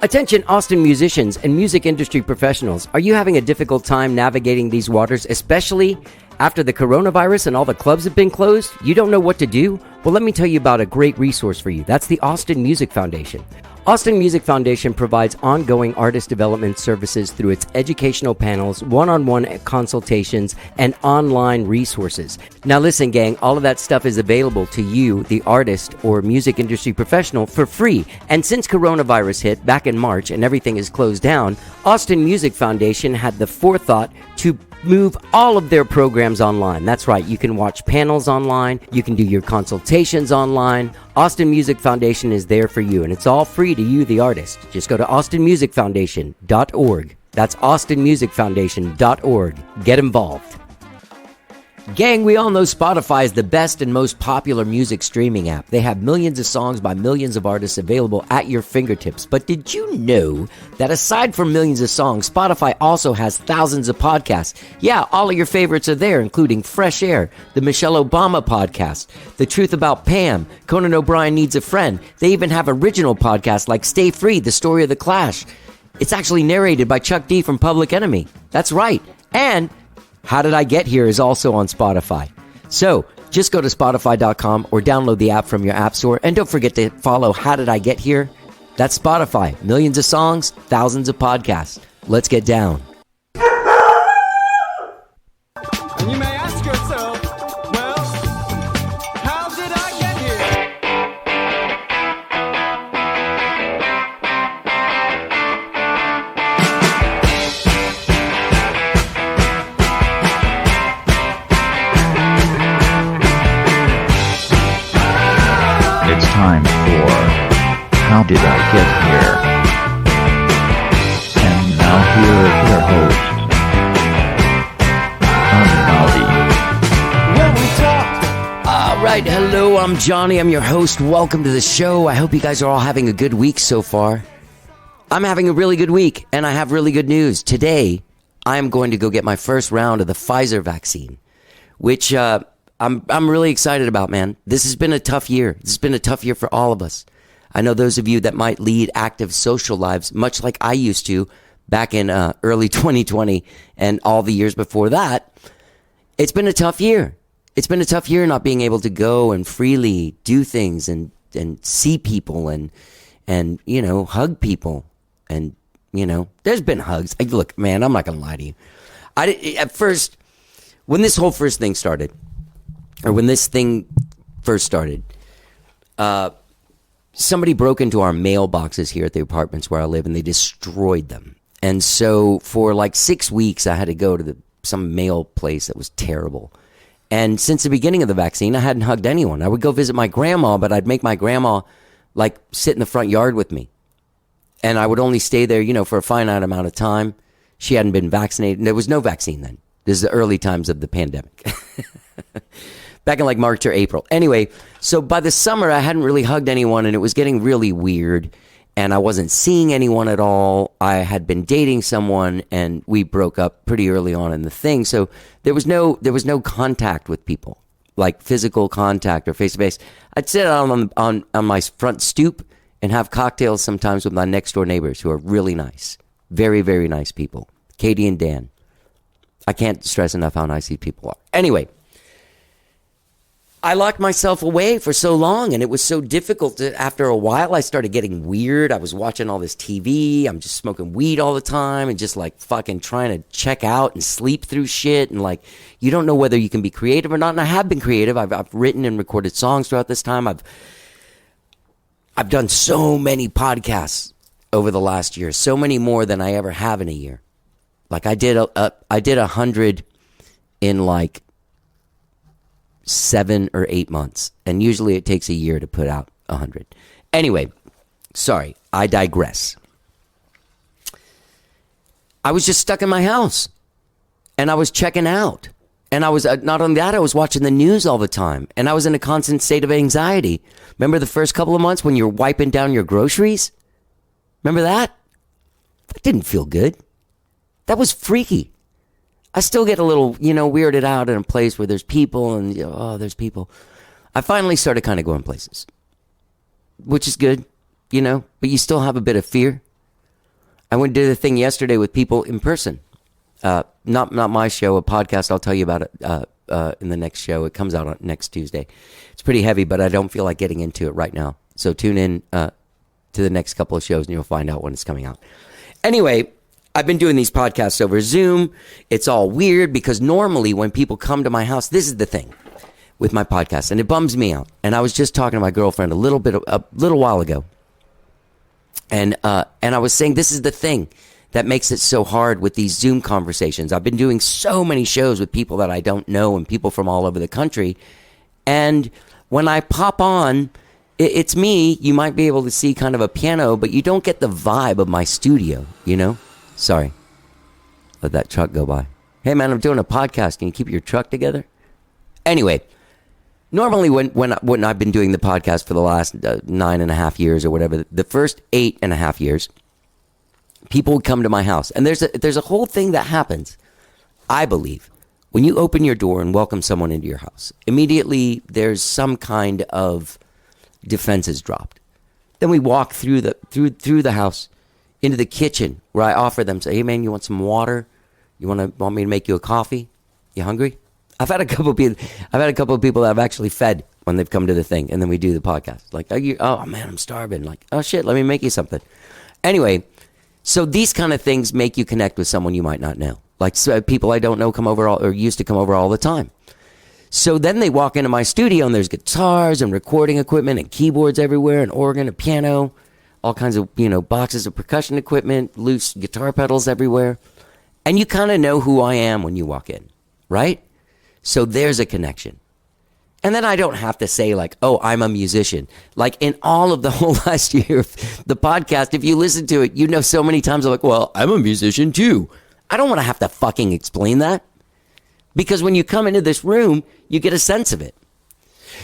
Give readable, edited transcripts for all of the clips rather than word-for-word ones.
Attention Austin musicians and music industry professionals. Are you having a difficult time navigating these waters, especially after the coronavirus and all the clubs have been closed? You don't know what to do? Well, let me tell you about a great resource for you. That's the Austin Music Foundation. Austin Music Foundation provides ongoing artist development services through its educational panels, one-on-one consultations, and online resources. Now listen, gang, all of that stuff is available to you, the artist or music industry professional, for free. And since coronavirus hit back in March and everything is closed down, Austin Music Foundation had the forethought to move all of their programs online. That's right, you can watch panels online, you can do your consultations online. Austin Music Foundation is there for you, and it's all free to you, the artist. Just go to austinmusicfoundation.org. That's austinmusicfoundation.org. Get involved. Gang, we all know Spotify is the best and most popular music streaming app. They have millions of songs by millions of artists available at your fingertips. But did you know that aside from millions of songs, Spotify also has thousands of podcasts? Yeah, all of your favorites are there, including Fresh Air, the Michelle Obama podcast, The Truth About Pam, Conan O'Brien Needs a Friend. They even have original podcasts like Stay Free, The Story of the Clash. It's actually narrated by Chuck D from Public Enemy. That's right. And How Did I Get Here is also on Spotify. So just go to Spotify.com or download the app from your app store. And don't forget to follow How Did I Get Here? That's Spotify. Millions of songs, thousands of podcasts. Let's get down. And you may ask yourself, well, how did I get here? It's time for How Did I Get Here? And now here is your host, When we talked, All right, hello, I'm Johnny. I'm your host. Welcome to the show. I hope you guys are all having a good week so far. I'm having a really good week, and I have really good news. Today, I'm going to go get my first round of the Pfizer vaccine, which I'm really excited about, man. This has been a tough year. This has been a tough year for all of us. I know those of you that might lead active social lives, much like I used to back in early 2020 and all the years before that. It's been a tough year. It's been a tough year not being able to go and freely do things and see people and you know, hug people. And, you know, there's been hugs. Look, man, I'm not going to lie to you. At first, when this whole first thing started, or when this thing first started, somebody broke into our mailboxes here at the apartments where I live, and they destroyed them. And so for like 6 weeks, I had to go to some mail place that was terrible. And since the beginning of the vaccine, I hadn't hugged anyone. I would go visit my grandma, but I'd make my grandma like sit in the front yard with me. And I would only stay there, you know, for a finite amount of time. She hadn't been vaccinated. There was no vaccine then. This is the early times of the pandemic. Back in like March or April. Anyway, so by the summer, I hadn't really hugged anyone, and it was getting really weird. And I wasn't seeing anyone at all. I had been dating someone, and we broke up pretty early on in the thing. So there was no contact with people, like physical contact or face to face. I'd sit out on my front stoop and have cocktails sometimes with my next door neighbors, who are really nice, very, very nice people. Katie and Dan. I can't stress enough how nice these people are. Anyway, I locked myself away for so long, and it was so difficult. After a while, I started getting weird. I was watching all this TV. I'm just smoking weed all the time and just like fucking trying to check out and sleep through shit. And like, you don't know whether you can be creative or not. And I have been creative. I've written and recorded songs throughout this time. I've done so many podcasts over the last year, so many more than I ever have in a year. Like I did 100 in like 7 or 8 months. And usually it takes a year to put out 100. Anyway, sorry, I digress. I was just stuck in my house, and I was checking out. And I was, not only that, I was watching the news all the time. And I was in a constant state of anxiety. Remember the first couple of months when you were wiping down your groceries? Remember that? That didn't feel good. That was freaky. I still get a little, weirded out in a place where there's people and, there's people. I finally started kind of going places, which is good, but you still have a bit of fear. I went to the thing yesterday with people in person. Not my show, a podcast. I'll tell you about it in the next show. It comes out on next Tuesday. It's pretty heavy, but I don't feel like getting into it right now. So tune in to the next couple of shows and you'll find out when it's coming out. Anyway, I've been doing these podcasts over Zoom. It's all weird because normally when people come to my house, this is the thing with my podcast, and it bums me out. And I was just talking to my girlfriend a little while ago, and I was saying this is the thing that makes it so hard with these Zoom conversations. I've been doing so many shows with people that I don't know and people from all over the country, and when I pop on, it's me. You might be able to see kind of a piano, but you don't get the vibe of my studio, you know? Sorry. Let that truck go by. Hey, man, I'm doing a podcast. Can you keep your truck together? Anyway, normally when I've been doing the podcast for the last 9.5 years or whatever, the first 8.5 years, people would come to my house. And there's a whole thing that happens, I believe, when you open your door and welcome someone into your house. Immediately, there's some kind of defenses dropped. Then we walk through the house into the kitchen where I offer them, say, hey man, you want some water? You want me to make you a coffee? You hungry? I've had a couple of people that I've actually fed when they've come to the thing, and then we do the podcast. Like, oh man, I'm starving. Like, oh shit, let me make you something. Anyway, so these kind of things make you connect with someone you might not know. Like people I don't know come over or used to come over all the time. So then they walk into my studio and there's guitars and recording equipment and keyboards everywhere and organ and piano. All kinds of, boxes of percussion equipment, loose guitar pedals everywhere. And you kind of know who I am when you walk in, right? So there's a connection. And then I don't have to say like, oh, I'm a musician. Like in all of the whole last year of the podcast, if you listen to it, so many times I'm like, well, I'm a musician too. I don't want to have to fucking explain that. Because when you come into this room, you get a sense of it.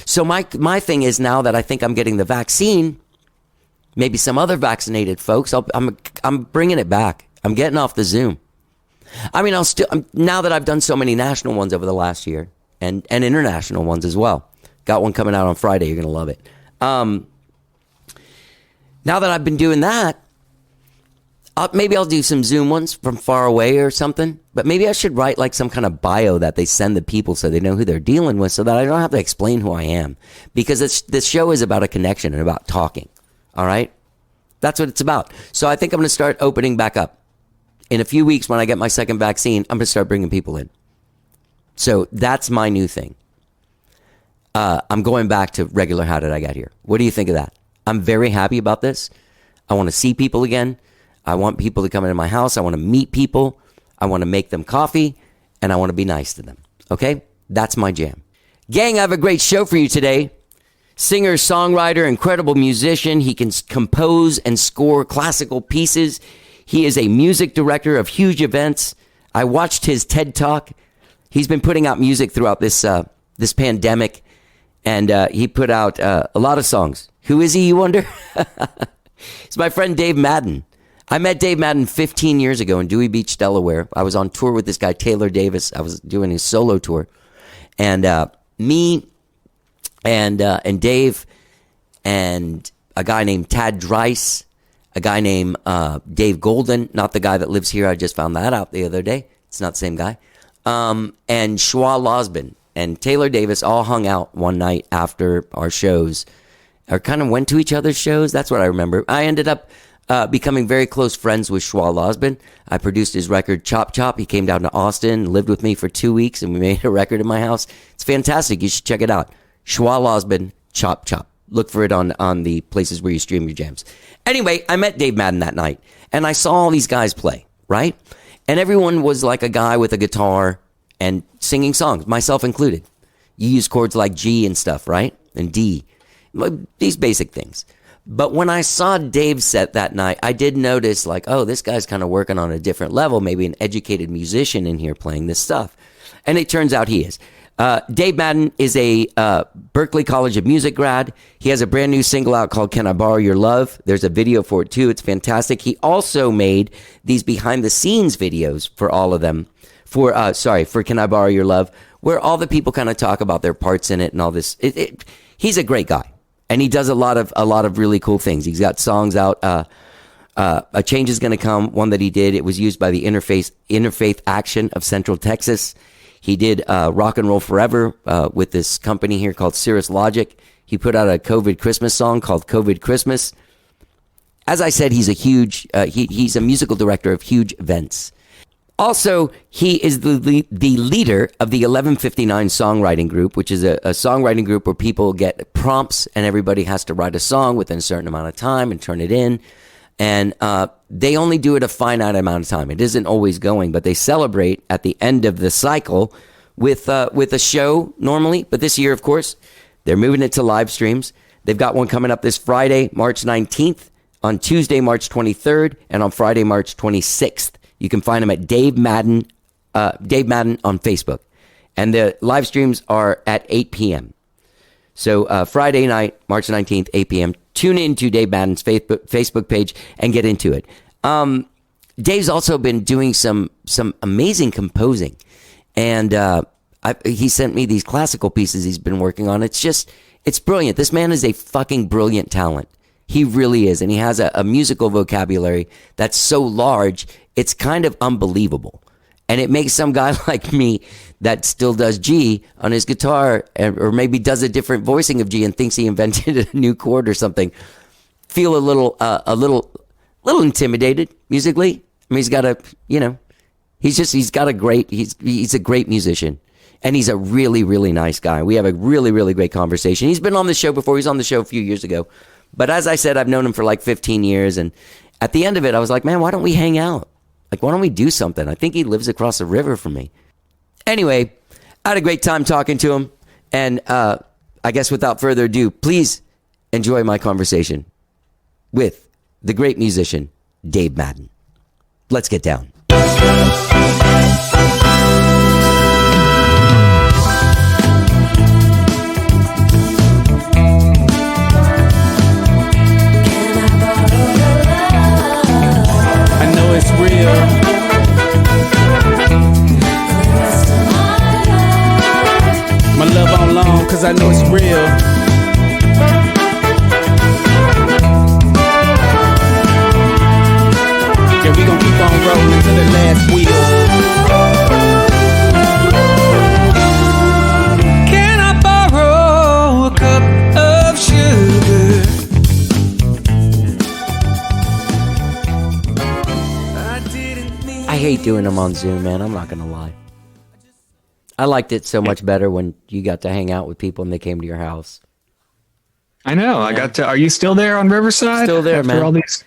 So my thing is now that I think I'm getting the vaccine, maybe some other vaccinated folks, I'm bringing it back. I'm getting off the Zoom. I mean, now that I've done so many national ones over the last year and international ones as well. Got one coming out on Friday. You're going to love it. Now that I've been doing that, maybe I'll do some Zoom ones from far away or something. But maybe I should write like some kind of bio that they send the people so they know who they're dealing with so that I don't have to explain who I am. Because this show is about a connection and about talking. All right? That's what it's about. So I think I'm going to start opening back up. In a few weeks when I get my second vaccine, I'm going to start bringing people in. So that's my new thing. I'm going back to regular How Did I Get Here? What do you think of that? I'm very happy about this. I want to see people again. I want people to come into my house. I want to meet people. I want to make them coffee. And I want to be nice to them. Okay? That's my jam. Gang, I have a great show for you today. Singer, songwriter, incredible musician. He can compose and score classical pieces. He is a music director of huge events. I watched his TED Talk. He's been putting out music throughout this pandemic. And he put out a lot of songs. Who is he, you wonder? It's my friend Dave Madden. I met Dave Madden 15 years ago in Dewey Beach, Delaware. I was on tour with this guy, Taylor Davis. I was doing his solo tour. And me and Dave and a guy named Tad Dreiss, a guy named Dave Golden, not the guy that lives here. I just found that out the other day. It's not the same guy. And Schwa Losbin and Taylor Davis all hung out one night after our shows, or kind of went to each other's shows. That's what I remember. I ended up becoming very close friends with Schwa Losbin. I produced his record Chop Chop. He came down to Austin, lived with me for 2 weeks, and we made a record in my house. It's fantastic. You should check it out. Schwa Losbin, Chop Chop. Look for it on the places where you stream your jams. Anyway, I met Dave Madden that night, and I saw all these guys play, right? And everyone was like a guy with a guitar and singing songs, myself included. You use chords like G and stuff, right? And D. These basic things. But when I saw Dave's set that night, I did notice like, oh, this guy's kind of working on a different level, maybe an educated musician in here playing this stuff. And it turns out he is. Dave Madden is a Berklee College of Music grad. He has a brand new single out called Can I Borrow Your Love? There's a video for it too. It's fantastic. He also made these behind the scenes videos for all of them. For Can I Borrow Your Love? Where all the people kind of talk about their parts in it and all this. He's a great guy. And he does a lot of really cool things. He's got songs out A Change is Going to Come, one that he did. It was used by the Interfaith Action of Central Texas. He did Rock and Roll Forever with this company here called Cirrus Logic. He put out a COVID Christmas song called COVID Christmas. As I said, he's a huge, he's a musical director of huge events. Also, he is the leader of the 1159 Songwriting Group, which is a songwriting group where people get prompts and everybody has to write a song within a certain amount of time and turn it in. And they only do it a finite amount of time. It isn't always going, but they celebrate at the end of the cycle with a show normally. But this year, of course, they're moving it to live streams. They've got one coming up this Friday, March 19th, on Tuesday, March 23rd, and on Friday, March 26th. You can find them at Dave Madden on Facebook. And the live streams are at 8 p.m. So Friday night, March 19th, 8 p.m. Tune into Dave Madden's Facebook page and get into it. Dave's also been doing some amazing composing. And he sent me these classical pieces he's been working on. It's brilliant. This man is a fucking brilliant talent. He really is. And he has a musical vocabulary that's so large, it's kind of unbelievable. And it makes some guy like me that still does G on his guitar, or maybe does a different voicing of G and thinks he invented a new chord or something, feel a little intimidated musically. I mean, he's got he's a great musician. And he's a really, really nice guy. We have a really, really great conversation. He's been on the show before. He was on the show a few years ago. But as I said, I've known him for like 15 years. And at the end of it, I was like, man, why don't we hang out? Like, why don't we do something? I think he lives across the river from me. Anyway, I had a great time talking to him. And I guess without further ado, please enjoy my conversation with the great musician, Dave Madden. Let's get down. It's real. My love on long, cause I know it's real. Yeah, we gon' keep on rolling to the last wheel. Can I borrow a cup of sugar? I hate doing them on Zoom, man. I'm not going to lie. I liked it so much better when you got to hang out with people and they came to your house. I know. I got to. Are you still there on Riverside? Still there, after man. All these,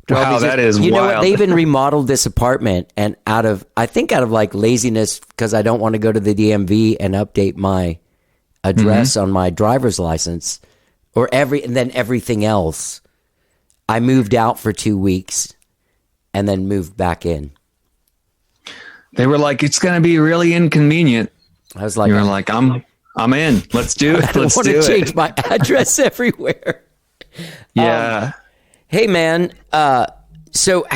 wow, that is you wild. Know what? They even remodeled this apartment, and out of like laziness, because I don't want to go to the DMV and update my address on my driver's license, and then everything else, I moved out for 2 weeks and then moved back in. They were like, it's going to be really inconvenient. I was like, you were like, I'm in. Let's do it. I don't want to change my address everywhere. Yeah. Hey, man. So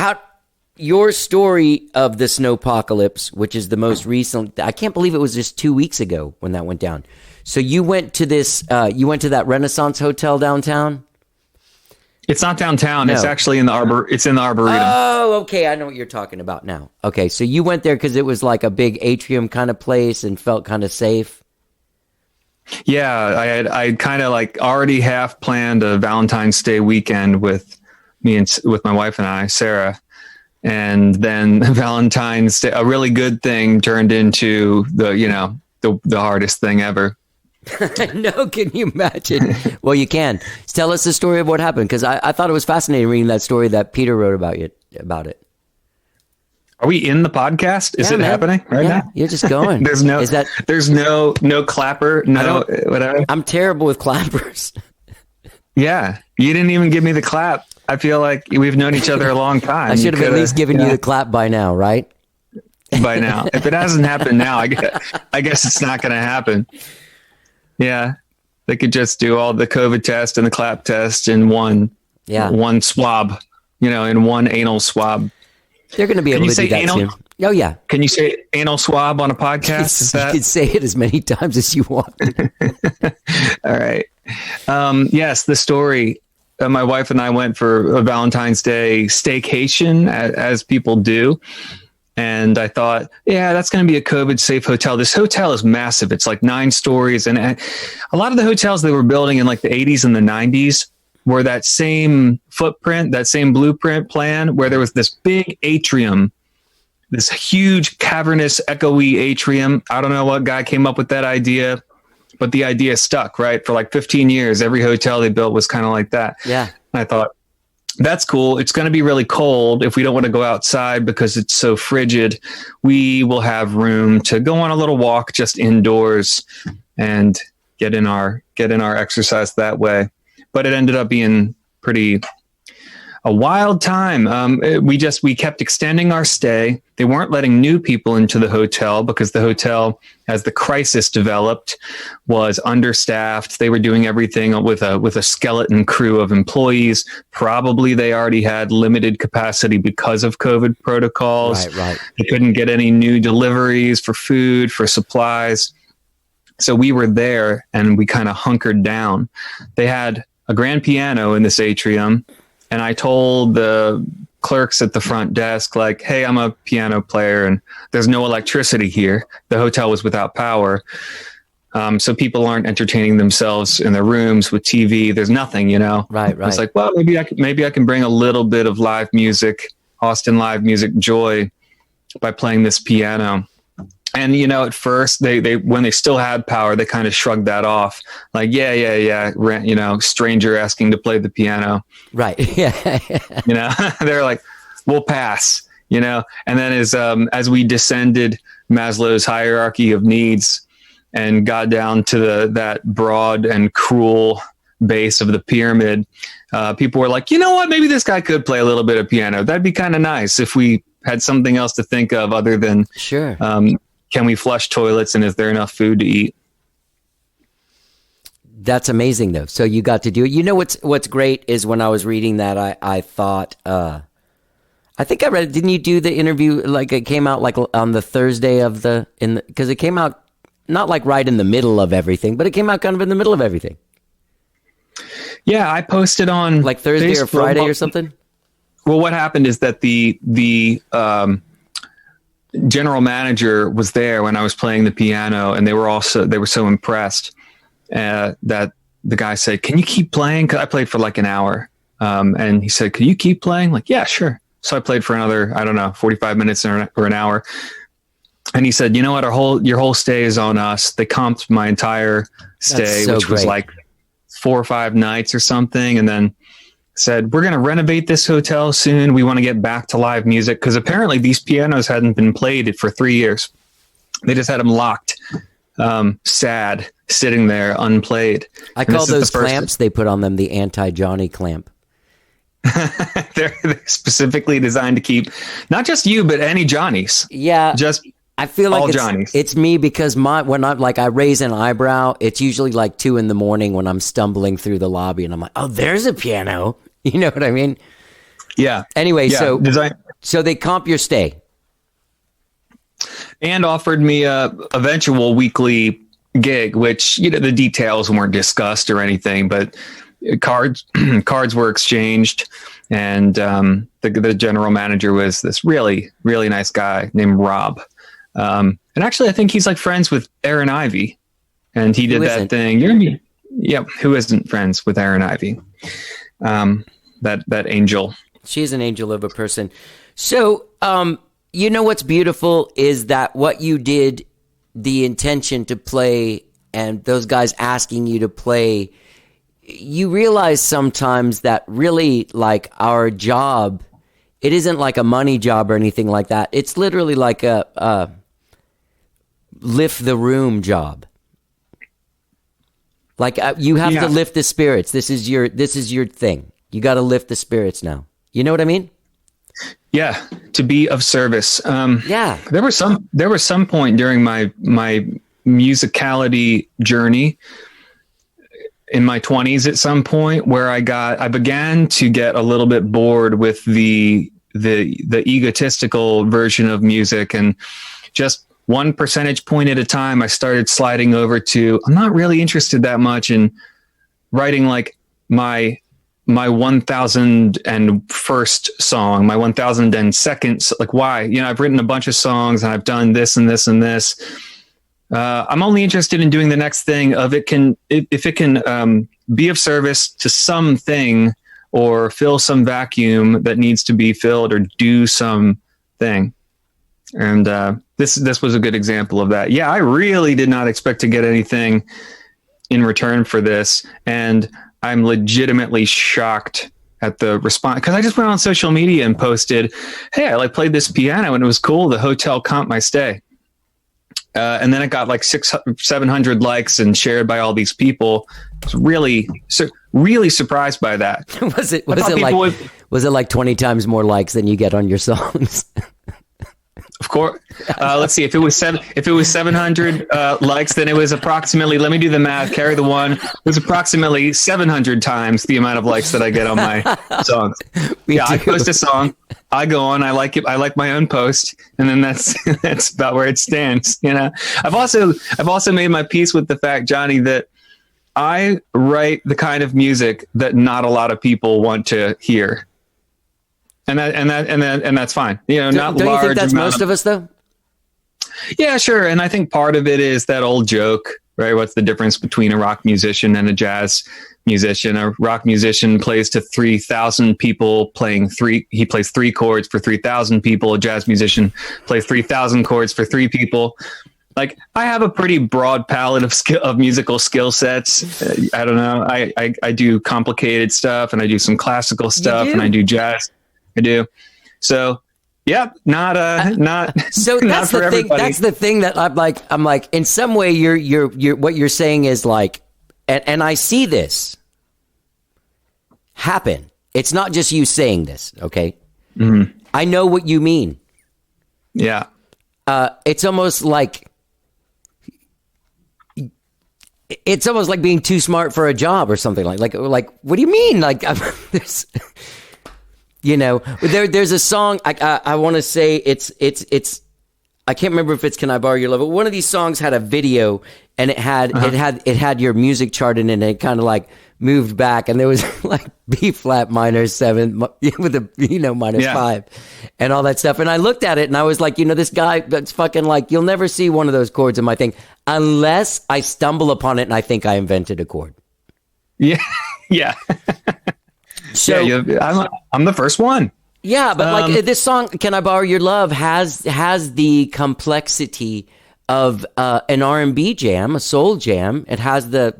your story of the snowpocalypse, which is the most recent, I can't believe it was just 2 weeks ago when that went down. So you went to that Renaissance Hotel downtown? It's not downtown. No. It's actually it's in the Arboretum. Oh, okay. I know what you're talking about now. Okay. So you went there because it was like a big atrium kind of place and felt kind of safe. Yeah. I kind of like already half planned a Valentine's Day weekend with my wife and I, Sarah. And then Valentine's Day, a really good thing turned into the hardest thing ever. No, can you imagine? Well, you can. Tell us the story of what happened, because I thought it was fascinating reading that story that Peter wrote about it. Are we in the podcast? Is it happening right now? You're just going. There's no clapper, no whatever. I'm terrible with clappers. Yeah, you didn't even give me the clap. I feel like we've known each other a long time. I should have at least given you the clap by now, right? By now, if it hasn't happened now, I guess it's not going to happen. Yeah, they could just do all the COVID test and the clap test in one swab, in one anal swab. They're going to be able to do that soon. Oh, yeah. Can you say anal swab on a podcast? You can say it as many times as you want. All right. Yes, the story. my wife and I went for a Valentine's Day staycation, as people do. And I thought, yeah, that's going to be a COVID safe hotel. This hotel is massive. It's like 9 stories. And a lot of the hotels they were building in like the 80s and the 90s were that same footprint, that same blueprint plan, where there was this big atrium, this huge cavernous echoey atrium. I don't know what guy came up with that idea, but the idea stuck, right? For like 15 years, every hotel they built was kind of like that. Yeah. And I thought, that's cool. It's going to be really cold. If we don't want to go outside because it's so frigid, we will have room to go on a little walk just indoors and get in our exercise that way. But it ended up being a wild time. We kept extending our stay. They weren't letting new people into the hotel because the hotel, as the crisis developed, was understaffed. They were doing everything with a skeleton crew of employees. Probably they already had limited capacity because of COVID protocols. Right. They couldn't get any new deliveries for food, for supplies. So we were there and we kind of hunkered down. They had a grand piano in this atrium. And I told the clerks at the front desk, like, hey, I'm a piano player and there's no electricity here. The hotel was without power. So people aren't entertaining themselves in their rooms with TV. There's nothing, Right. It's like, well, maybe I can bring a little bit of live music, Austin live music joy by playing this piano. And, at first they when they still had power, they kind of shrugged that off. Like, yeah. Stranger asking to play the piano. Right. Yeah. They're like, we'll pass, and then as we descended Maslow's hierarchy of needs and got down to that broad and cruel base of the pyramid, people were like, you know what, maybe this guy could play a little bit of piano. That'd be kind of nice if we had something else to think of other than, sure. Can we flush toilets and is there enough food to eat? That's amazing, though. So you got to do it. What's great is when I was reading that, I thought, I think I read. Didn't you do the interview? Like it came out like on the Thursday of because it came out not like right in the middle of everything, but it came out kind of in the middle of everything. Yeah, I posted on like Thursday Facebook or Friday or something. Well, what happened is that the general manager was there when I was playing the piano, and they were so impressed that the guy said, "Can you keep playing?" 'Cause I played for like an hour, and he said, "Can you keep playing?" Like, yeah, sure. So I played for another, 45 minutes or an hour, and he said, "You know what? Your whole stay is on us." They comped my entire stay, which was like 4 or 5 nights or something, and then said, we're going to renovate this hotel soon. We want to get back to live music because apparently these pianos hadn't been played for 3 years. They just had them locked, sad, sitting there unplayed. I call those clamps they put on them the anti-Johnny clamp. They're specifically designed to keep not just you, but any Johnnies. Yeah. I feel like it's me because when I raise an eyebrow, it's usually like 2 a.m. when I'm stumbling through the lobby and I'm like, oh, there's a piano. You know what I mean? Yeah. Anyway, so they comp your stay. And offered me a eventual weekly gig, which, the details weren't discussed or anything, but cards were exchanged. And the general manager was this really, really nice guy named Rob. And actually, I think he's like friends with Aaron Ivey, and he did that thing. Who isn't friends with Aaron Ivey? That angel. She's an angel of a person. So, what's beautiful is that what you did, the intention to play, and those guys asking you to play. You realize sometimes that really, like our job, it isn't like a money job or anything like that. It's literally like a lift the room job. Like you have to lift the spirits. This is your thing. You got to lift the spirits now. You know what I mean? Yeah, to be of service. Yeah. There was some point during my musicality journey in my 20s at some point where I began to get a little bit bored with the egotistical version of music, and just 1 percentage point at a time, I started sliding over to, I'm not really interested that much in writing like my my 1001st song, my 1002nd, like why? I've written a bunch of songs and I've done this and this and this. I'm only interested in doing the next thing if it can be of service to something or fill some vacuum that needs to be filled or do something. And this was a good example of that. Yeah, I really did not expect to get anything in return for this. And I'm legitimately shocked at the response, because I just went on social media and posted, hey, I played this piano and it was cool. The hotel comped my stay. And then it got like 700 likes and shared by all these people. I was really surprised by that. Was it like 20 times more likes than you get on your songs? Of course. Let's see. If it was 700 likes, then it was approximately, let me do the math, carry the one. It was approximately 700 times the amount of likes that I get on my songs. I post a song, I go on, I like it. I like my own post. And then that's about where it stands. I've also made my peace with the fact, Johnny, that I write the kind of music that not a lot of people want to hear. And that's fine. Don't you think that's most of us though? Yeah, sure. And I think part of it is that old joke, right? What's the difference between a rock musician and a jazz musician? A rock musician plays to 3,000 people he plays 3 chords for 3,000 people. A jazz musician plays 3,000 chords for 3 people. Like, I have a pretty broad palette of musical skill sets. I don't know. I do complicated stuff and I do some classical stuff and I do jazz. I do. So, yeah, not so not that's for the thing. everybody. That's the thing that I'm like, in some way you're what you're saying is like, and I see this happen. It's not just you saying this. Okay. Mm-hmm. I know what you mean. Yeah. It's almost like being too smart for a job or something like, what do you mean? Like, there's, there's a song I want to say it's I can't remember if it's Can I Borrow Your Love, but one of these songs had a video and it had your music chart in it and it kind of like moved back and there was like B flat minor 7 with a minus 5 and all that stuff. And I looked at it and I was like, this guy that's fucking like, you'll never see one of those chords in my thing unless I stumble upon it and I think I invented a chord. Yeah. Yeah. So I'm the first one. Yeah, but like this song, "Can I Borrow Your Love," has the complexity of an R&B jam, a soul jam. It has the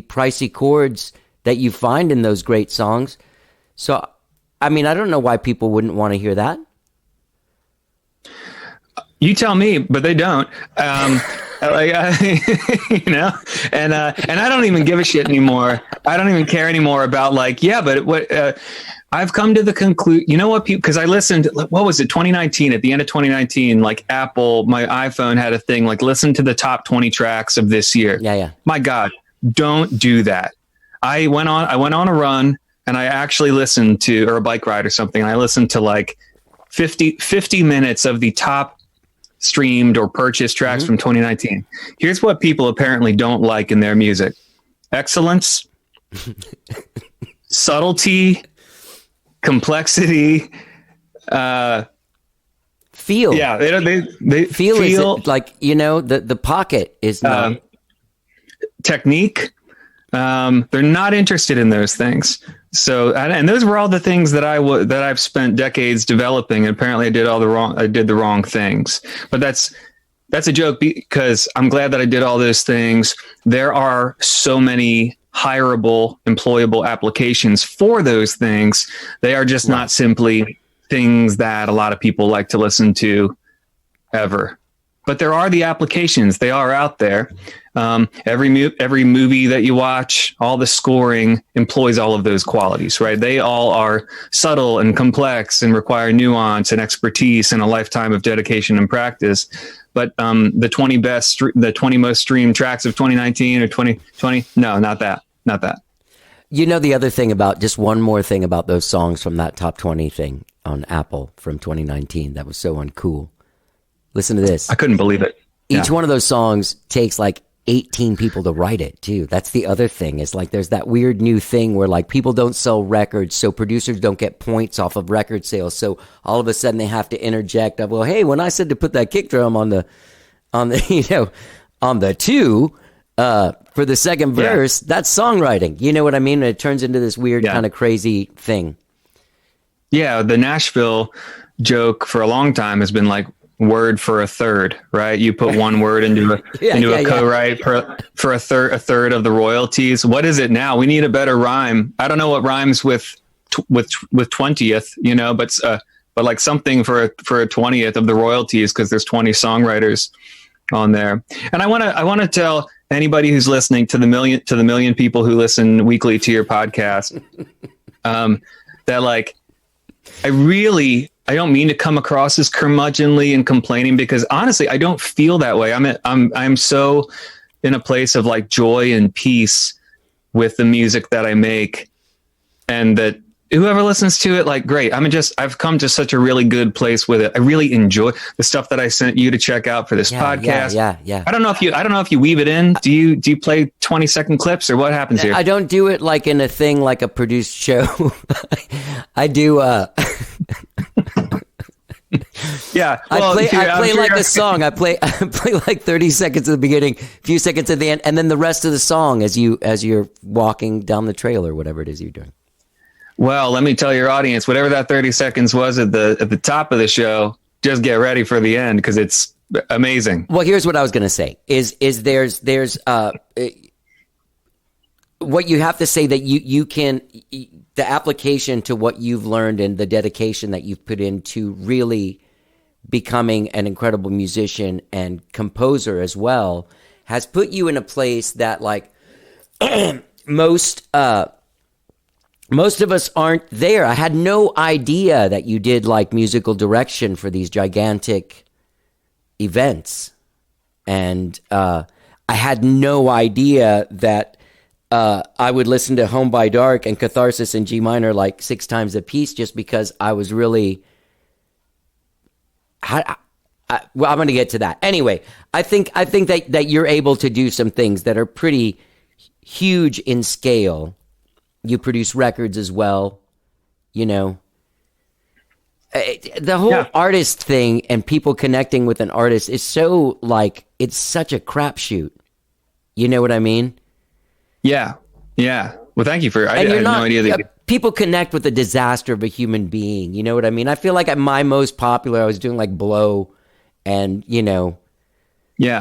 pricey chords that you find in those great songs. So, I mean, I don't know why people wouldn't want to hear that. You tell me, but they don't. And I don't even give a shit anymore. I don't even care anymore about I've come to the conclusion, because I listened, what was it, 2019, at the end of 2019, like Apple, my iPhone had a thing, like listen to the top 20 tracks of this year. Yeah. My God, don't do that. I went on a run and I actually listened to, or a bike ride or something. And I listened to like 50 minutes of the top streamed or purchased tracks from 2019. Here's what people apparently don't like in their music: excellence, subtlety, complexity, feel. Yeah, they feel is like, the pocket is not technique. They're not interested in those things. So, and those were all the things that I've spent decades developing. And apparently, I did the wrong things. But that's a joke, because I'm glad that I did all those things. There are so many hireable, employable applications for those things. They are just not simply things that a lot of people like to listen to ever. But there are the applications. They are out there. Every movie that you watch, all the scoring employs all of those qualities, right? They all are subtle and complex and require nuance and expertise and a lifetime of dedication and practice. But the 20 most streamed tracks of 2019 or 2020, no, not that. The other thing about, just one more thing about those songs from that top 20 thing on Apple from 2019 that was so uncool. Listen to this. I couldn't believe it. Each one of those songs takes like 18 people to write it too. That's the other thing. Is like there's that weird new thing where like people don't sell records, so producers don't get points off of record sales. So all of a sudden they have to interject of, well, hey, when I said to put that kick drum on the on the 2 for the second verse, that's songwriting. You know what I mean? It turns into this weird kind of crazy thing. Yeah, the Nashville joke for a long time has been like word for a third, right? You put one word into a co-write for a third of the royalties. What is it now? We need a better rhyme. I don't know what rhymes with 20th, you know, but like something for a 20th of the royalties, because there's 20 songwriters on there. And I want to tell anybody who's listening, to the million people who listen weekly to your podcast, that like, I don't mean to come across as curmudgeonly and complaining, because honestly, I don't feel that way. I'm so in a place of like joy and peace with the music that I make, and that whoever listens to it, like, great. I've come to such a really good place with it. I really enjoy the stuff that I sent you to check out for this podcast. Yeah. I don't know if you weave it in. Do you play 20-second clips, or what happens here? I don't do it like in a thing, like a produced show. I do, yeah. Well, I play like a song. I play like 30 seconds at the beginning, a few seconds at the end, and then the rest of the song as you're walking down the trail or whatever it is you're doing. Well, let me tell your audience, whatever that 30 seconds was at the top of the show, just get ready for the end, because it's amazing. Well, here's what I was going to say is there's what you have to say, that you can, the application to what you've learned and the dedication that you've put into really becoming an incredible musician and composer as well has put you in a place that like most of us aren't there. I had no idea that you did like musical direction for these gigantic events. And I had no idea that I would listen to Home by Dark and Catharsis in G minor like 6 times a piece, just because I was really... well, I'm going to get to that. Anyway, I think that you're able to do some things that are pretty huge in scale. You produce records as well, you know. The whole artist thing and people connecting with an artist is so like, it's such a crapshoot. You know what I mean? Yeah. Well, thank you for. I had no idea that people connect with the disaster of a human being. You know what I mean? I feel like at my most popular, I was doing like Blow, and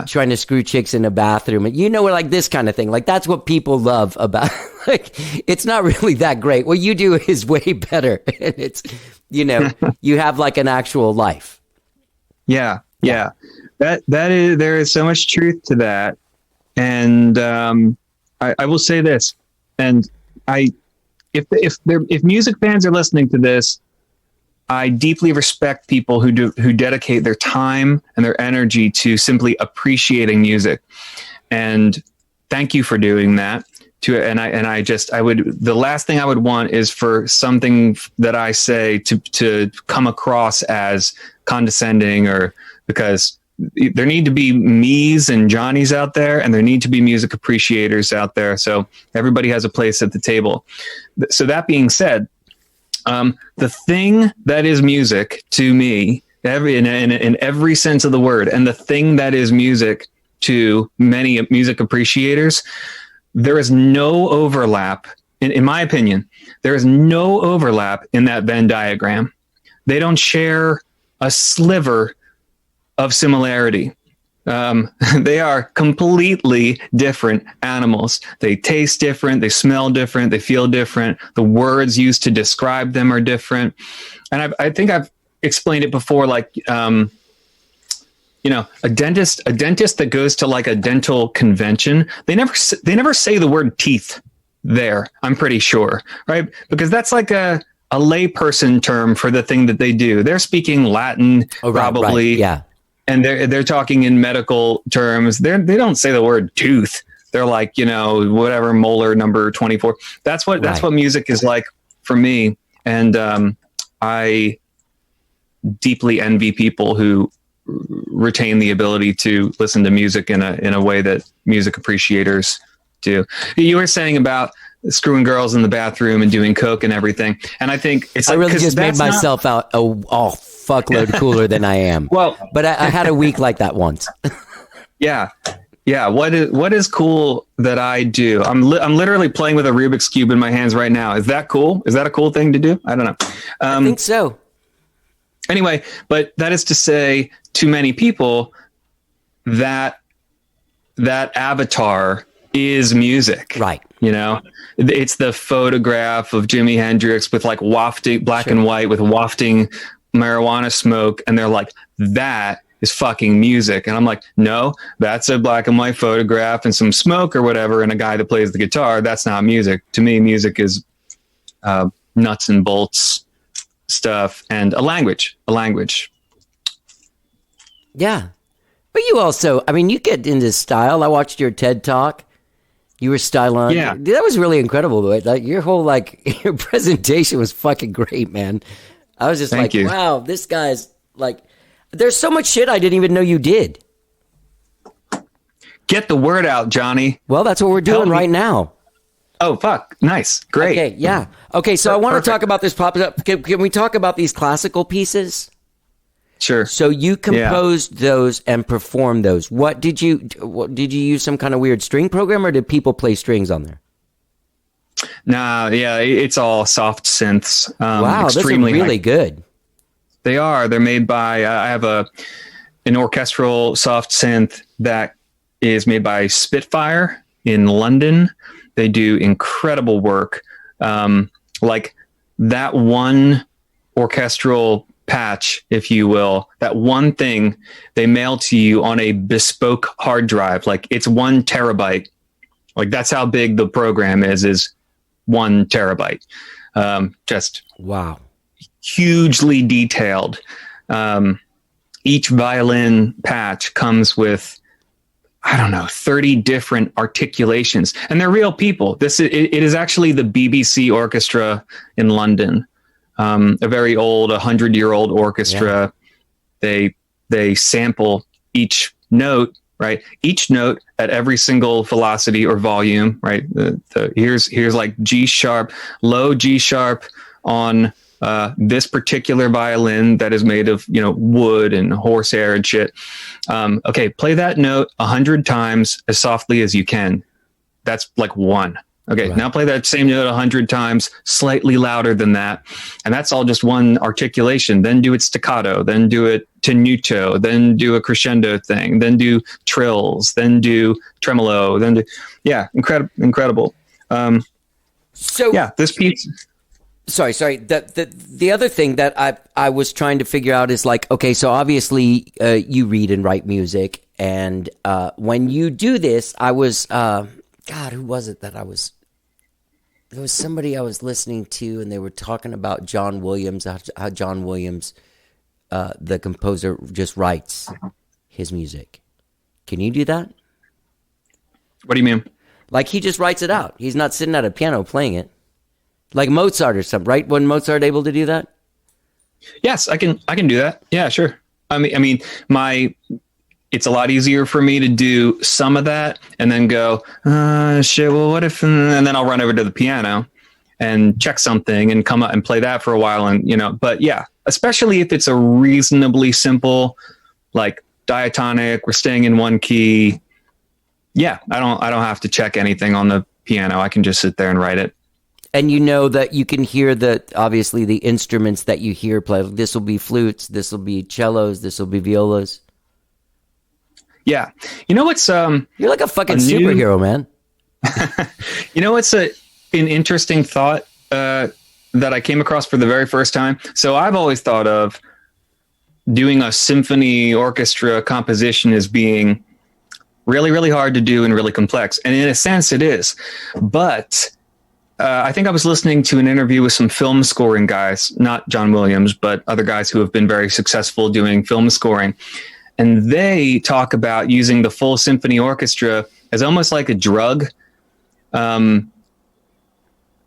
trying to screw chicks in a bathroom, and like this kind of thing. Like that's what people love about. Like it's not really that great. What you do is way better, and it's you have like an actual life. Yeah. That is, there is so much truth to that, and I will say this, and if music fans are listening to this, I deeply respect people who dedicate their time and their energy to simply appreciating music, and thank you for doing that. The last thing I would want is for something that I say to come across as condescending, or because there need to be me's and Johnny's out there, and there need to be music appreciators out there. So everybody has a place at the table. So that being said, the thing that is music to me, in every sense of the word, and the thing that is music to many music appreciators, there is no overlap. In my opinion, there is no overlap in that Venn diagram. They don't share a sliver of similarity. They are completely different animals. They taste different. They smell different. They feel different. The words used to describe them are different. And I think I've explained it before, like, a dentist that goes to like a dental convention, they never say the word teeth there. I'm pretty sure, right? Because that's like a layperson term for the thing that they do. They're speaking Latin, probably. Right. Yeah. And they're talking in medical terms. They don't say the word tooth. They're like, whatever, molar number 24. That's what music is like for me. And I deeply envy people who retain the ability to listen to music in a way that music appreciators do. You were saying about screwing girls in the bathroom and doing coke and everything, and I think it's I like, really 'cause just made that's not- myself out a fuckload cooler than I am. Well, but I had a week like that once. yeah. What is cool that I do? I'm literally playing with a Rubik's cube in my hands right now. Is that cool? Is that a cool thing to do? I don't know. I think so. Anyway, but that is to say, to many people, that avatar is music, Right? You know, it's the photograph of Jimi Hendrix with like wafting black and white with wafting marijuana smoke, and they're like, that is fucking music. And I'm like, no, that's a black and white photograph and some smoke or whatever, and a guy that plays the guitar. That's not music. To me, music is nuts and bolts stuff and a language. Yeah. But you also, I mean, you get into style. I watched your TED Talk. You were styling. Yeah. That was really incredible. Like your whole, like, your presentation was fucking great, man. I was just Thank like, you. wow, this guy's like, there's so much shit I didn't even know you did. Get the word out, Johnny. Well, that's what we're doing Help me. right now. Oh, fuck. Nice. Great. Okay, yeah. Okay, so I want to Perfect. talk about this pop up. Can we talk about these classical pieces? Sure. So you composed those and performed those. Did you use some kind of weird string program, or did people play strings on there? Nah, yeah, it's all soft synths. Wow, those are extremely really high- good. They are. They're made by. I have an orchestral soft synth that is made by Spitfire in London. They do incredible work. Like that one orchestral patch, if you will, that one thing they mail to you on a bespoke hard drive. Like it's 1 terabyte. Like that's how big the program is 1 terabyte. Just Wow. hugely detailed. Each violin patch comes with, I don't know, 30 different articulations, and they're real people. It is actually the BBC orchestra in London, a very old, 100-year-old orchestra. Yeah. They sample each note, right? Each note at every single velocity or volume, right? Here's like G sharp, low G sharp on this particular violin that is made of, wood and horsehair and shit. Okay, play that note 100 times as softly as you can. That's like 1. Okay, Right. Now play that same note 100 times, slightly louder than that. And that's all just 1 articulation. Then do it staccato, then do it tenuto, then do a crescendo thing, then do trills, then do tremolo, incredible. So This piece. Sorry. The other thing that I was trying to figure out is like, okay, so obviously you read and write music, and when you do this, I was God, who was it that I was? There was somebody I was listening to, and they were talking about John Williams, how John Williams, the composer, just writes his music. Can you do that? What do you mean? Like he just writes it out. He's not sitting at a piano playing it. Like Mozart or something, right? Wasn't Mozart able to do that? Yes, I can do that. Yeah, sure. I mean, it's a lot easier for me to do some of that and then go, shit, well, what if, and then I'll run over to the piano and check something and come up and play that for a while. And, but yeah, especially if it's a reasonably simple, like diatonic, we're staying in 1 key. Yeah, I don't have to check anything on the piano. I can just sit there and write it. And you know that you can hear obviously the instruments that you hear play. This will be flutes, this will be cellos, this will be violas. Yeah. You know what's You're like a fucking superhero, man. You know what's an interesting thought that I came across for the very first time? So I've always thought of doing a symphony orchestra composition as being really, really hard to do and really complex. And in a sense it is. But I think I was listening to an interview with some film scoring guys, not John Williams, but other guys who have been very successful doing film scoring. And they talk about using the full symphony orchestra as almost like a drug. As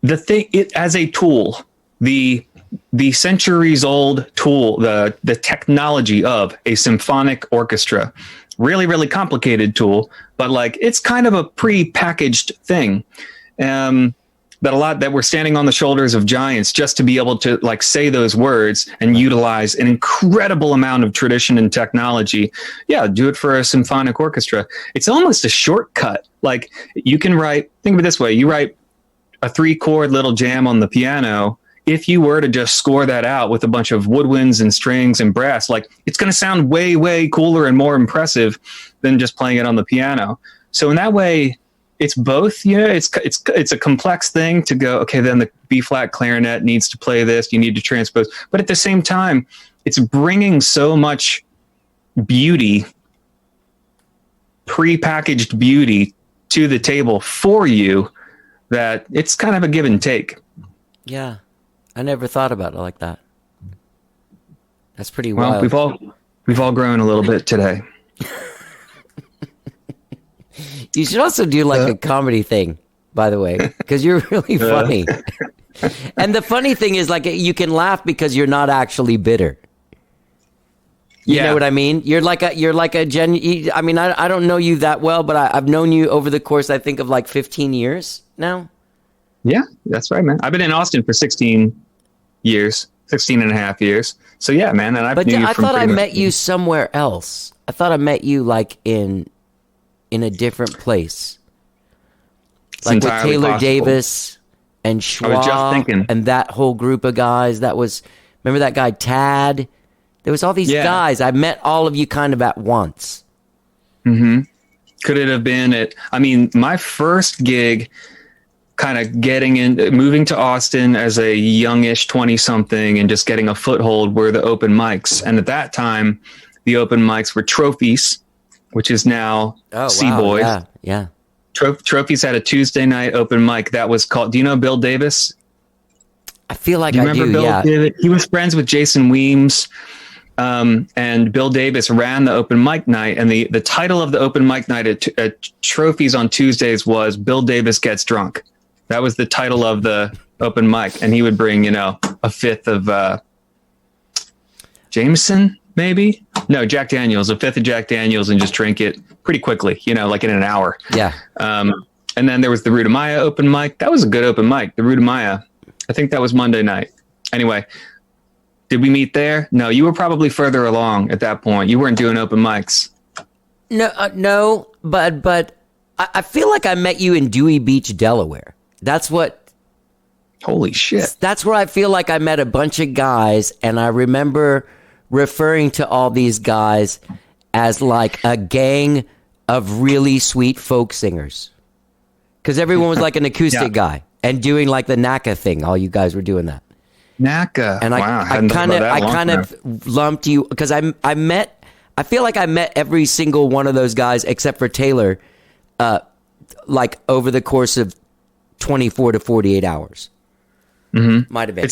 a tool, the the centuries old tool, the technology of a symphonic orchestra. Really, really complicated tool, but like it's kind of a pre-packaged thing. That we're standing on the shoulders of giants just to be able to like say those words and utilize an incredible amount of tradition and technology. Yeah, do it for a symphonic orchestra. It's almost a shortcut. Like you can think of it this way, you write a 3-chord little jam on the piano. If you were to just score that out with a bunch of woodwinds and strings and brass, like it's going to sound way, way cooler and more impressive than just playing it on the piano. So in that way, it's both. You know, it's a complex thing to go, okay, then the B flat clarinet needs to play this. You need to transpose, but at the same time, it's bringing so much beauty, prepackaged beauty to the table for you that it's kind of a give and take. Yeah. I never thought about it like that. That's pretty well. wild. We've all grown a little bit today. You should also do like a comedy thing, by the way, because you're really funny. And the funny thing is, like, you can laugh because you're not actually bitter. You know what I mean? You're like a genuine. I mean, I don't know you that well, but I've known you over the course, I think, of like 15 years now. Yeah, that's right, man. I've been in Austin for 16 and a half years. So yeah, man. And I thought I met you somewhere else. I thought I met you like in a different place. Like with Taylor Davis and Schwab and that whole group of guys. Remember that guy Tad? There was all these guys. I met all of you kind of at once. Mm-hmm. Could it have been my first gig, kind of moving to Austin as a youngish 20-something and just getting a foothold, were the open mics. And at that time, the open mics were Trophies, which is now C-Boys. Wow. Yeah. Trophies had a Tuesday night open mic that was called, do you know Bill Davis? I feel like I do, Bill Davis? He was friends with Jason Weems. And Bill Davis ran the open mic night, and the title of the open mic night at Trophies on Tuesdays was Bill Davis Gets Drunk. That was the title of the open mic, and he would bring, a fifth of Jameson, maybe? No, Jack Daniels, a fifth of Jack Daniels, and just drink it pretty quickly, like in an hour. Yeah. And then there was the Ruta Maya open mic. That was a good open mic, the Ruta Maya. I think that was Monday night. Anyway, did we meet there? No, you were probably further along at that point. You weren't doing open mics. No, but I feel like I met you in Dewey Beach, Delaware. That's what. Holy shit. That's where I feel like I met a bunch of guys, and I remember referring to all these guys as like a gang of really sweet folk singers. Because everyone was like an acoustic guy and doing like the NACA thing. All you guys were doing that. NACA. And I kind of lumped you because I feel like I met every single one of those guys except for Taylor, like over the course of 24 to 48 hours. Mm-hmm. Might have been.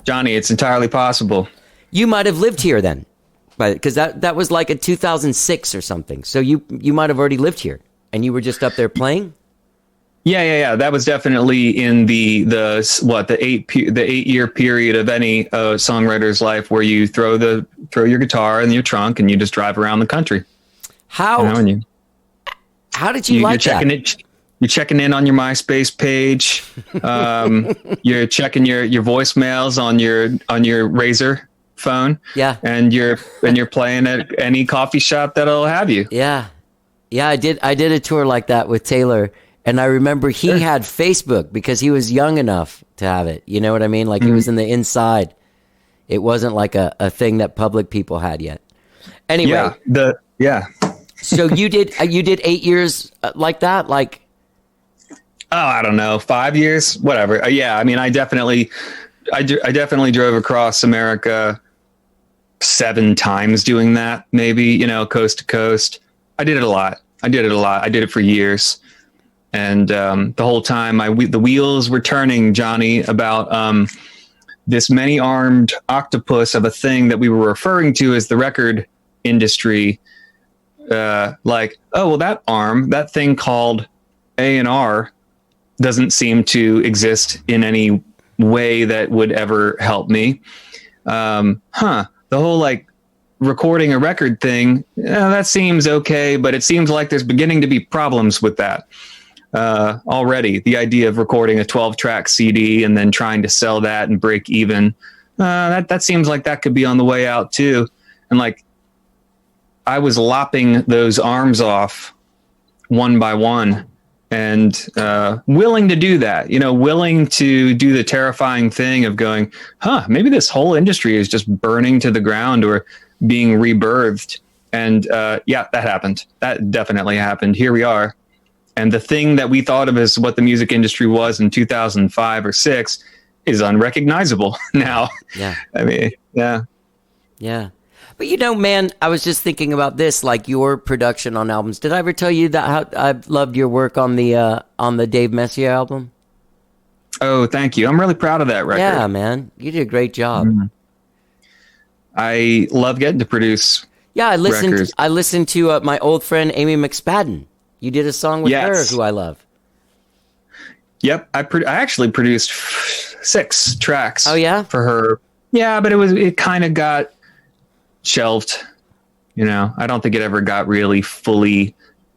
Johnny, it's entirely possible. You might have lived here then, because that was like a 2006 or something. So you might have already lived here and you were just up there playing. Yeah. That was definitely in the 8-year period of any songwriter's life where you throw your guitar in your trunk and you just drive around the country. How did you like that? You're checking in on your MySpace page. You're checking your voicemails on your Razor phone. Yeah. And you're playing at any coffee shop that'll have you. Yeah. I did a tour like that with Taylor. And I remember he had Facebook because he was young enough to have it. You know what I mean? Like he was in the inside. It wasn't like a thing that public people had yet. Anyway. So you did 8 years like that? Like, I don't know, 5 years, whatever. I definitely drove across America 7 times doing that, maybe, coast to coast. I did it a lot. I did it for years. And the whole time the wheels were turning, Johnny, about this many-armed octopus of a thing that we were referring to as the record industry. That thing called A&R doesn't seem to exist in any way that would ever help me. The whole like recording a record thing, that seems okay, but it seems like there's beginning to be problems with that already. The idea of recording a 12-track CD and then trying to sell that and break even, that seems like that could be on the way out too. And like, I was lopping those arms off one by one and willing to do that, willing to do the terrifying thing of going, maybe this whole industry is just burning to the ground or being rebirthed. And that happened. That definitely happened. Here we are. And the thing that we thought of as what the music industry was in 2005 or 6 is unrecognizable now. Yeah. I mean, yeah. Yeah. But man, I was just thinking about this, like your production on albums. Did I ever tell you that how I loved your work on the Dave Messier album? Oh, thank you. I'm really proud of that record. Yeah, man. You did a great job. Mm-hmm. I love getting to produce. Yeah, records. I listened to my old friend Amy McSpadden. You did a song with her, who I love. Yep, I actually produced 6 tracks. Oh yeah, for her. Yeah, but it kind of got shelved. I don't think it ever got really fully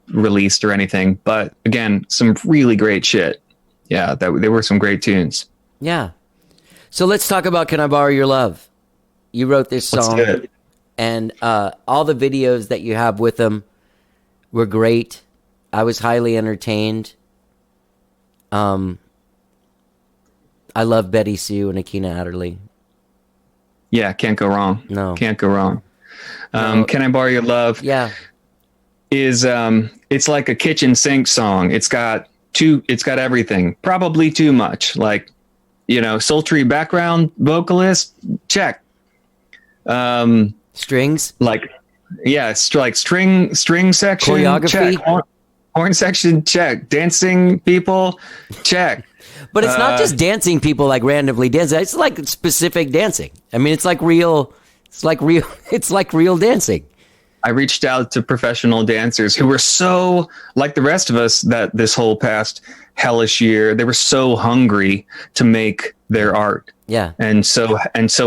released or anything. But again, some really great shit. Yeah, there were some great tunes. Yeah. So let's talk about "Can I Borrow Your Love." You wrote this song, Let's do it. And all the videos that you have with them were great. I was highly entertained. I love Betty Sue and Akina Adderley. Yeah, can't go wrong. No. Can't go wrong. No. Can I Borrow Your Love? Yeah. Is it's like a kitchen sink song. It's got everything. Probably too much. Like, sultry background vocalist, check. Strings? Like string section, choreography, check. Horn section, check. Dancing people, check. But it's not just dancing people like randomly dancing. It's like specific dancing. I mean, it's like real dancing. I reached out to professional dancers who were so, like the rest of us, that this whole past hellish year, they were so hungry to make their art. Yeah. And so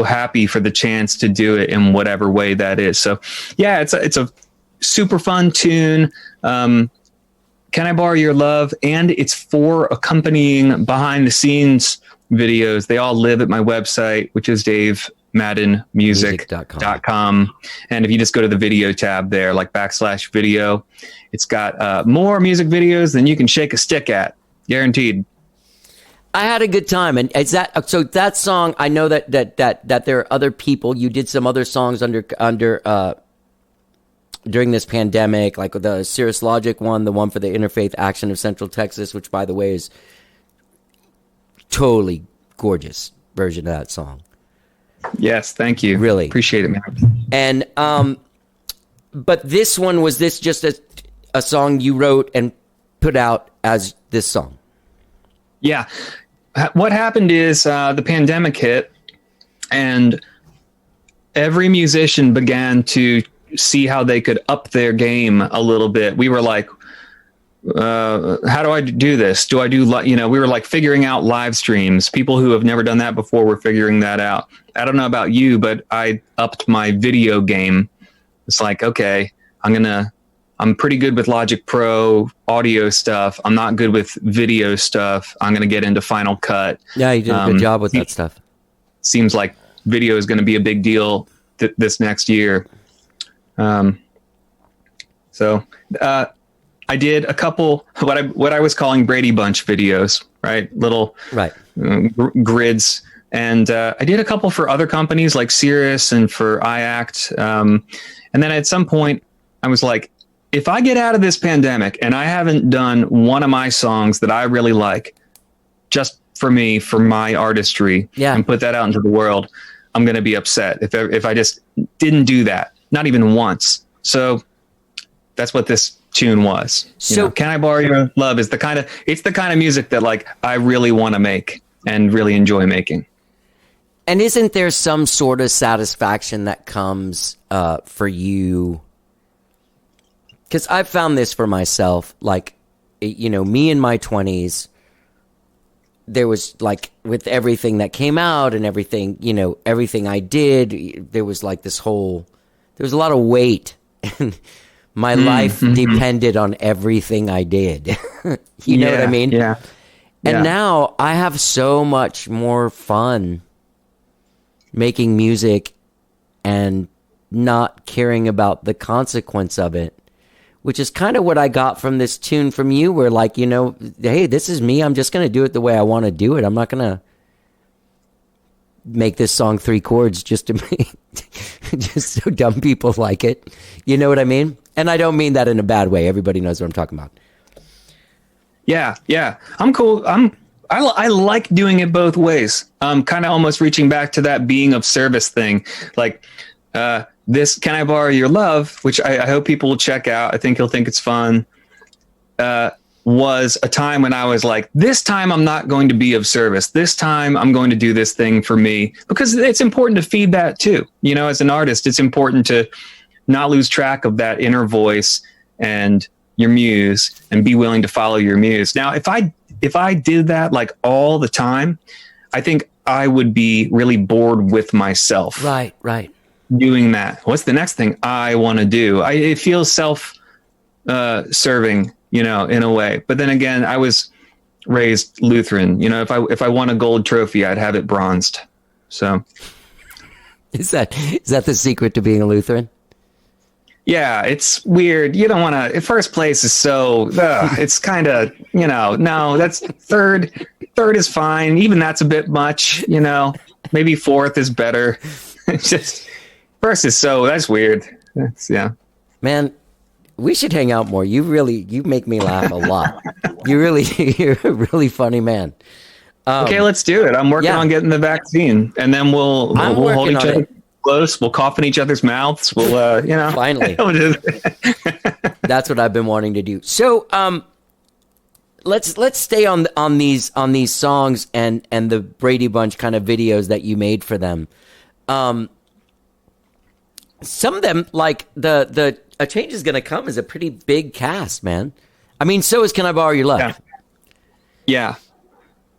happy for the chance to do it in whatever way that is. So yeah, it's a super fun tune. Can I Borrow Your Love? And it's 4 accompanying behind the scenes videos. They all live at my website, which is davemaddenmusic.com. And if you just go to the video tab there, like /video, it's got more music videos than you can shake a stick at. Guaranteed. I had a good time. And is that, so that song, I know that there are other people, you did some other songs under during this pandemic, like the Cirrus Logic one, the one for the Interfaith Action of Central Texas, which by the way is totally gorgeous version of that song. Yes, thank you. Really appreciate it, man. And but this one, was this just a song you wrote and put out as this song? Yeah. What happened is the pandemic hit, and every musician began to see how they could up their game a little bit. We were like, how do I do this? Do I do, we were like figuring out live streams. People who have never done that before were figuring that out. I don't know about you, but I upped my video game. It's like, okay, I'm pretty good with Logic Pro audio stuff. I'm not good with video stuff. I'm going to get into Final Cut. Yeah, you did a good job with that stuff. Seems like video is going to be a big deal this next year. I did a couple what I was calling Brady Bunch videos, right? Little grids, and I did a couple for other companies like Cirrus and for iAct. And then at some point, I was like, if I get out of this pandemic and I haven't done one of my songs that I really like, just for me, for my artistry, and put that out into the world, I'm going to be upset if I just didn't do that, not even once. So that's what this tune was. So Can I Borrow Your Love is the kind of music that like I really want to make and really enjoy making. And isn't there some sort of satisfaction that comes for you? Because I've found this for myself, like, me in my 20s, there was like with everything that came out and everything, everything I did, there was like there was a lot of weight. And my life depended on everything I did. You know what I mean? Yeah. And now I have so much more fun making music and not caring about the consequence of it, which is kind of what I got from this tune from you, where like, hey, this is me. I'm just going to do it the way I want to do it. I'm not going to make this song 3 chords just to make, just so dumb people like it. You know what I mean? And I don't mean that in a bad way. Everybody knows what I'm talking about. Yeah. I'm cool. I like doing it both ways. Kind of almost reaching back to that being of service thing. Like, this Can I Borrow Your Love, which I hope people will check out. I think you'll think it's fun. Was a time when I was like, this time I'm not going to be of service. This time I'm going to do this thing for me, because it's important to feed that too. As an artist, it's important to not lose track of that inner voice and your muse and be willing to follow your muse. Now, if I did that like all the time, I think I would be really bored with myself. Right. Doing that. What's the next thing I want to do? It feels self-serving, in a way. But then again, I was raised Lutheran. If I won a gold trophy, I'd have it bronzed. So, is that the secret to being a Lutheran? Yeah, it's weird. You don't want to. First place is so. It's kind of no. That's third. Third is fine. Even that's a bit much. Maybe fourth is better. It's just. First is so, that's weird. Man, we should hang out more. You make me laugh a lot. You're a really funny man. Okay, let's do it. I'm working on getting the vaccine, and then we'll hold each other close. We'll cough in each other's mouths. We'll, Finally. That's what I've been wanting to do. So, let's stay on these songs and the Brady Bunch kind of videos that you made for them. Some of them, like the A Change Is Gonna Come, is a pretty big cast, man. I mean, so is Can I Borrow Your Love? Yeah.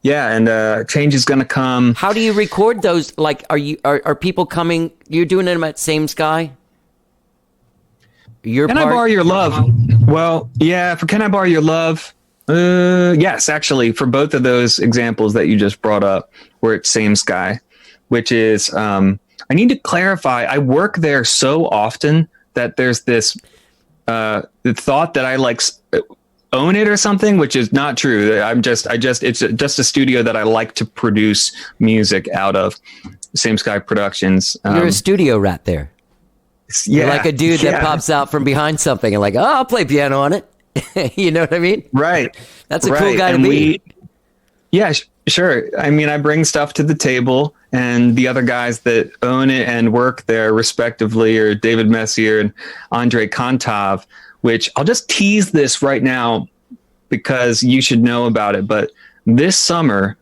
And Change Is Gonna Come. How do you record those? Like, are people coming? You're doing them at Same Sky? Can I Borrow Your Love? Well, yeah. For Can I Borrow Your Love? Yes, actually, for both of those examples that you just brought up, we're at Same Sky, which is. I need to clarify. I work there so often that there's this the thought that I like own it or something, which is not true. It's just a studio that I like to produce music out of. Same Sky Productions. You're a studio rat there. Yeah, you're like a dude that pops out from behind something and like, I'll play piano on it. You know what I mean? Right. That's a cool guy to be. Sure. I mean, I bring stuff to the table, and the other guys that own it and work there respectively are David Messier and Andre Kontov, which I'll just tease this right now because you should know about it. But this summer,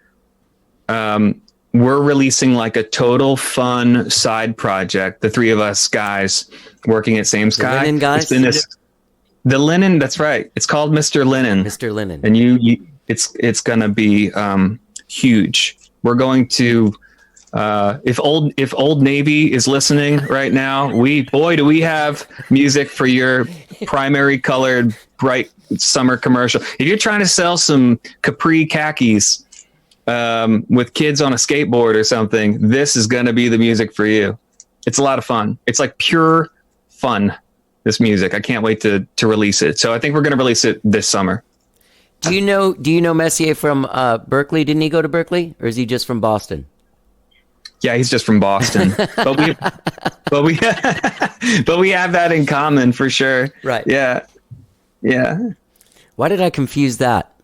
we're releasing like a total fun side project. The three of us guys working at Same Sky. The Linen guys? The Linen, that's right. It's called Mr. Linen. Mr. Linen. And it's going to be huge. We're going to if Old Navy is listening right now, do we have music for your primary colored bright summer commercial. If you're trying to sell some capri khakis with kids on a skateboard or something, this is going to be the music for you. It's a lot of fun. It's like pure fun, this music. I can't wait to release it. So I think we're going to release it this summer. Do you know Messier from Berkeley? Didn't he go to Berkeley, or is he just from Boston? Yeah, he's just from Boston. but we have that in common for sure. Right. Yeah. Why did I confuse that?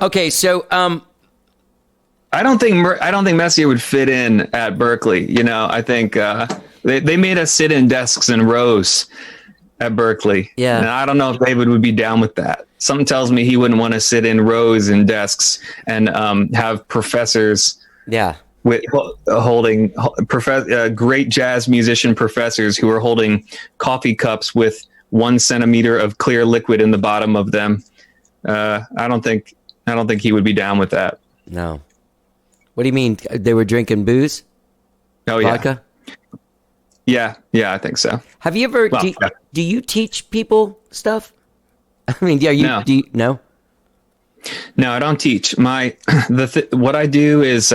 Okay, so I don't think Messier would fit in at Berkeley. You know, I think they made us sit in desks in rows at Berkeley. Yeah. And I don't know if David would be down with that. Something tells me he wouldn't want to sit in rows and desks and have professors. Yeah. Holding great jazz musician professors who are holding coffee cups with 1 centimeter of clear liquid in the bottom of them. I don't think I don't think he would be down with that. No. What do you mean? They were drinking booze? Oh, yeah. Vodka? Yeah, I think so. Have you ever, Well, yeah. do you teach people stuff? I mean, No. No? No, I don't teach. What I do is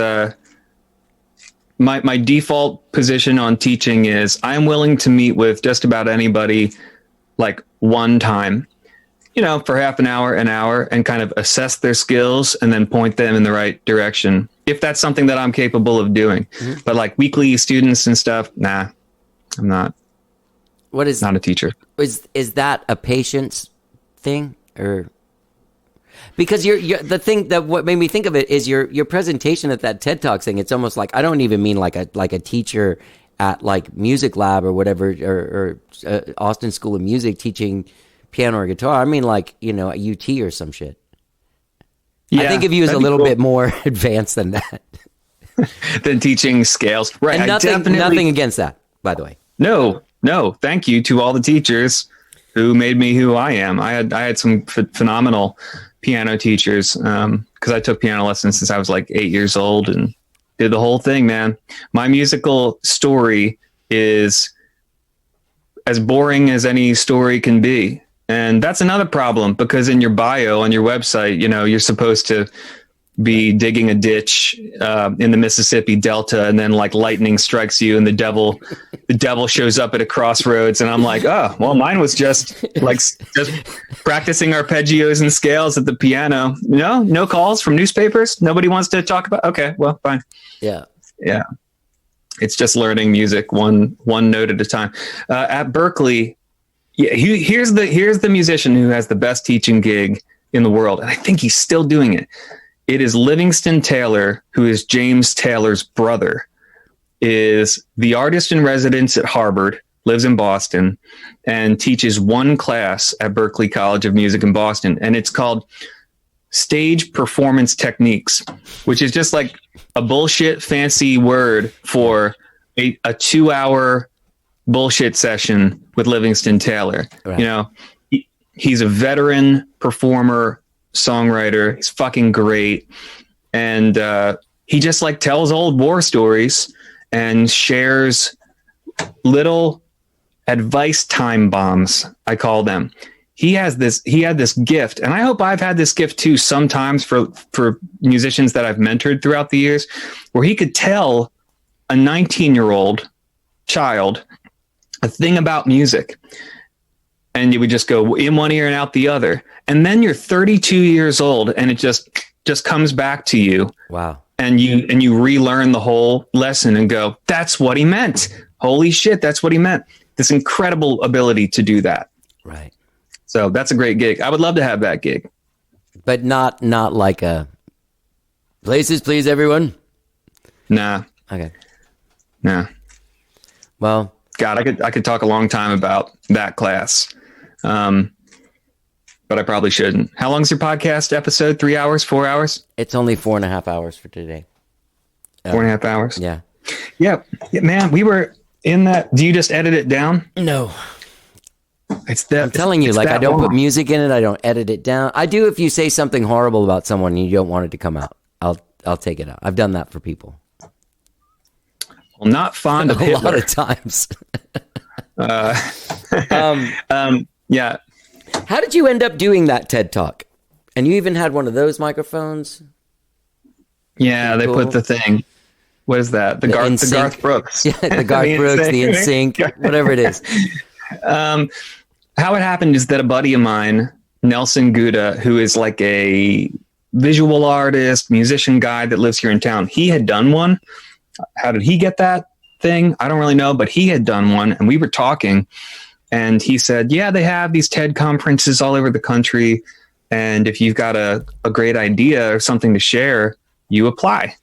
my default position on teaching is I'm willing to meet with just about anybody like one time, for half an hour, and kind of assess their skills and then point them in the right direction. If that's something that I'm capable of doing. Mm-hmm. But like weekly students and stuff, nah, I'm not. What is not a teacher? Is that a patience thing, or because you're the thing that what made me think of it is your presentation at that TED Talk thing. It's almost like, I don't even mean like a teacher at like Music Lab or whatever, or Austin School of Music teaching piano or guitar. I mean like, at UT or some shit. Yeah, I think of you as a little bit more advanced than that. Than teaching scales. Right. And nothing against that, by the way. No. Thank you to all the teachers who made me who I am. I had some phenomenal piano teachers because I took piano lessons since I was like 8 years old and did the whole thing, man. My musical story is as boring as any story can be. And that's another problem, because in your bio on your website, you're supposed to be digging a ditch in the Mississippi Delta, and then like lightning strikes you and the devil shows up at a crossroads. And I'm like, oh, well, mine was just practicing arpeggios and scales at the piano. No calls from newspapers. Nobody wants to talk about. Okay, well, fine. Yeah. It's just learning music one note at a time. At Berkeley, here's the musician who has the best teaching gig in the world, and I think he's still doing it. It is Livingston Taylor, who is James Taylor's brother, is the artist in residence at Harvard, lives in Boston, and teaches one class at Berklee College of Music in Boston, and it's called Stage Performance Techniques, which is just like a bullshit fancy word for a 2-hour bullshit session with Livingston Taylor. Right. He's a veteran performer, songwriter. He's fucking great. And he just like tells old war stories and shares little advice time bombs, I call them. He had this gift, and I hope I've had this gift too sometimes for musicians that I've mentored throughout the years, where he could tell a 19-year-old child a thing about music, and you would just go in one ear and out the other. And then you're 32 years old and it just comes back to you. Wow. And you relearn the whole lesson and go, that's what he meant. Holy shit. That's what he meant. This incredible ability to do that. Right. So that's a great gig. I would love to have that gig, but not like a places, please, everyone. Nah. Okay. Nah. Well, God, I could talk a long time about that class. But I probably shouldn't. How long's your podcast episode? 3 hours, 4 hours? It's only 4.5 hours for today. 4.5 hours? Yeah. Yeah, man, we were in that. Do you just edit it down? No. It's that. I'm telling you, like, I don't put music in it. I don't edit it down. I do if you say something horrible about someone and you don't want it to come out. I'll take it out. I've done that for people. Well, not fond of Hitler. A lot of times. Yeah. How did you end up doing that TED Talk? And you even had one of those microphones? Yeah, they put the thing. What is that? The Garth Brooks. Yeah, the Garth Brooks, the NSYNC, whatever it is. How it happened is that a buddy of mine, Nelson Gouda, who is like a visual artist, musician guy that lives here in town, he had done one. How did he get that thing? I don't really know, but he had done one, and we were talking, and he said, yeah, they have these TED conferences all over the country, and if you've got a great idea or something to share, you apply.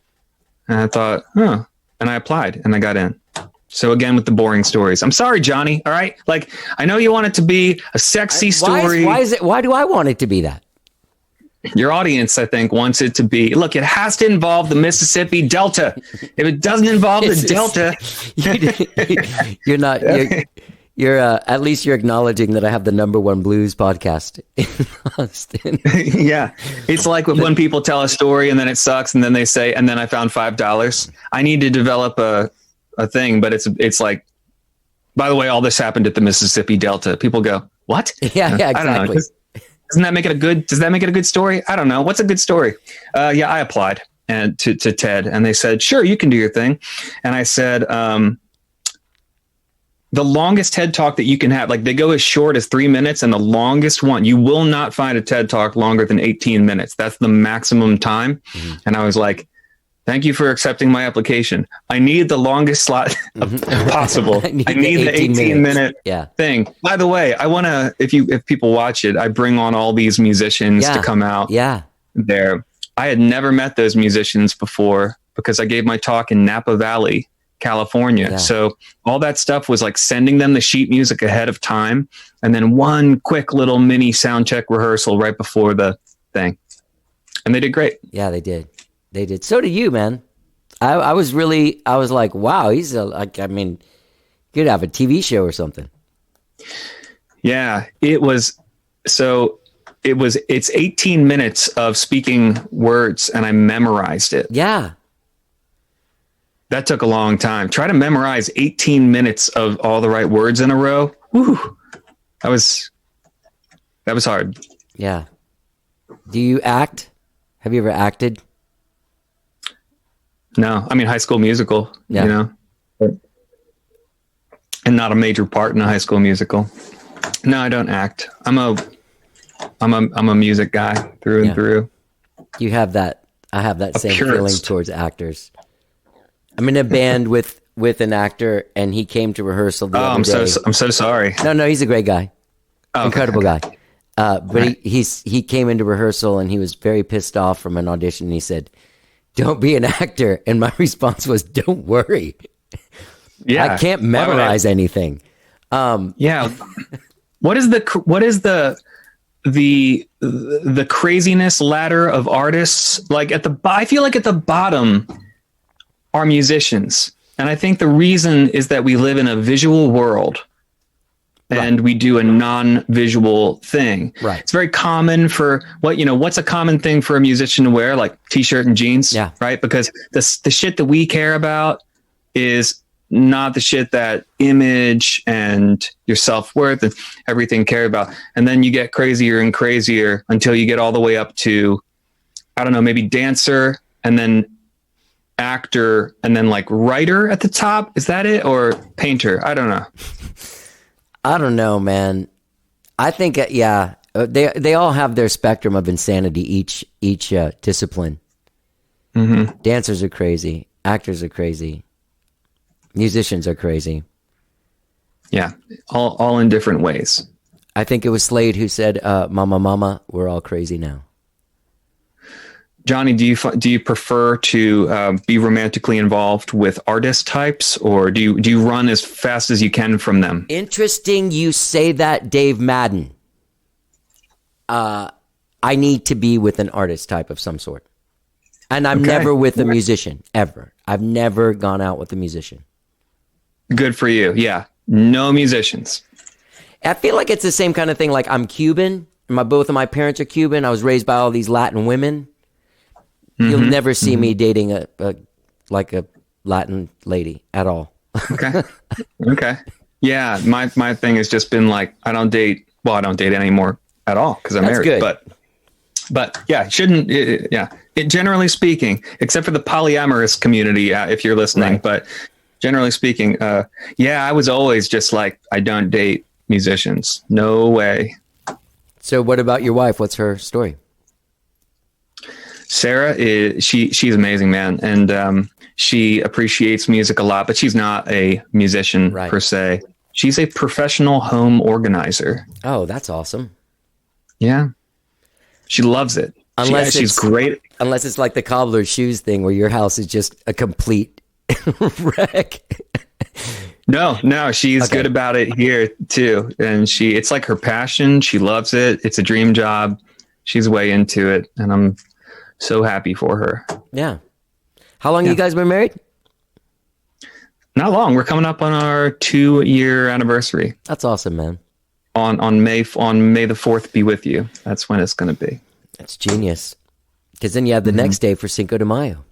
And I thought, and I applied, and I got in. So again, with the boring stories. I'm sorry, Johnny. All right. Like, I know you want it to be a sexy story. Why do I want it to be that? Your audience, I think, wants it to be, look, it has to involve the Mississippi Delta. If it doesn't involve the Delta. You're at least you're acknowledging that I have the #1 blues podcast in Austin. Yeah. It's like when people tell a story and then it sucks and then they say, and then I found $5. I need to develop a thing, but it's like, by the way, all this happened at the Mississippi Delta. People go, what? Yeah, exactly. I don't know. Does that make it a good story? I don't know. What's a good story? Yeah, I applied to TED and they said, sure, you can do your thing. And I said, the longest TED talk that you can have, like they go as short as 3 minutes, and the longest one, you will not find a TED talk longer than 18 minutes. That's the maximum time. Mm-hmm. And I was like, thank you for accepting my application. I need the longest slot possible. I need the 18-minute thing. By the way, I want to, if people watch it, I bring on all these musicians to come out there. I had never met those musicians before because I gave my talk in Napa Valley, California. Yeah. So all that stuff was like sending them the sheet music ahead of time and then one quick little mini sound check rehearsal right before the thing. And they did great. Yeah, they did. They did. So did you, man. I was like, wow, he's could have a TV show or something. Yeah, it's 18 minutes of speaking words and I memorized it. Yeah. That took a long time. Try to memorize 18 minutes of all the right words in a row. Woo. That was hard. Yeah. Do you act? Have you ever acted? No. I mean, High School Musical, you know, and not a major part in a High School Musical. No, I don't act. I'm a music guy through and through. You have that. I have that same feeling towards actors. I'm in a band with an actor, and he came to rehearsal the other day. I'm so sorry. No, he's a great guy, incredible guy. But he came into rehearsal, and he was very pissed off from an audition. And he said, "Don't be an actor." And my response was, "Don't worry. I can't memorize anything." Yeah. What is the craziness ladder of artists? Like I feel like at the bottom are musicians. And I think the reason is that we live in a visual world and we do a non-visual thing. Right. It's very common for what's a common thing for a musician to wear, like t-shirt and jeans, right? Because the shit that we care about is not the shit that image and your self-worth and everything care about. And then you get crazier and crazier until you get all the way up to, I don't know, maybe dancer and then actor and then like writer at the top. Is that it? Or painter? I don't know. I don't know, man. I think, they all have their spectrum of insanity, each discipline. Mm-hmm. Dancers are crazy. Actors are crazy. Musicians are crazy. Yeah, all in different ways. I think it was Slade who said, "Mama, mama, we're all crazy now." Johnny, do you prefer to be romantically involved with artist types, or do you run as fast as you can from them? Interesting, you say that, Dave Madden. I need to be with an artist type of some sort, and I'm never with a musician ever. I've never gone out with a musician. Good for you. Yeah. No musicians. I feel like it's the same kind of thing. Like I'm Cuban. Both of my parents are Cuban. I was raised by all these Latin women. Mm-hmm. You'll never see me dating a Latin lady at all. Okay. Okay. Yeah. My thing has just been like, I don't date anymore at all because I'm married. Good. But yeah, generally speaking, except for the polyamorous community, if you're listening, right. But generally speaking, I was always just like, I don't date musicians. No way. So what about your wife? What's her story? Sarah she's amazing, man. And she appreciates music a lot, but she's not a musician per se. She's a professional home organizer. Oh, that's awesome. Yeah. She loves it. She's great. Unless it's like the cobbler's shoes thing where your house is just a complete wreck. No, she's good about it here too. And it's like her passion. She loves it. It's a dream job. She's way into it. And I'm so happy for her. Yeah. How long have you guys been married? Not long. We're coming up on our 2-year anniversary. That's awesome, man. On May the 4th be with you. That's when it's going to be. That's genius. Because then you have the next day for Cinco de Mayo.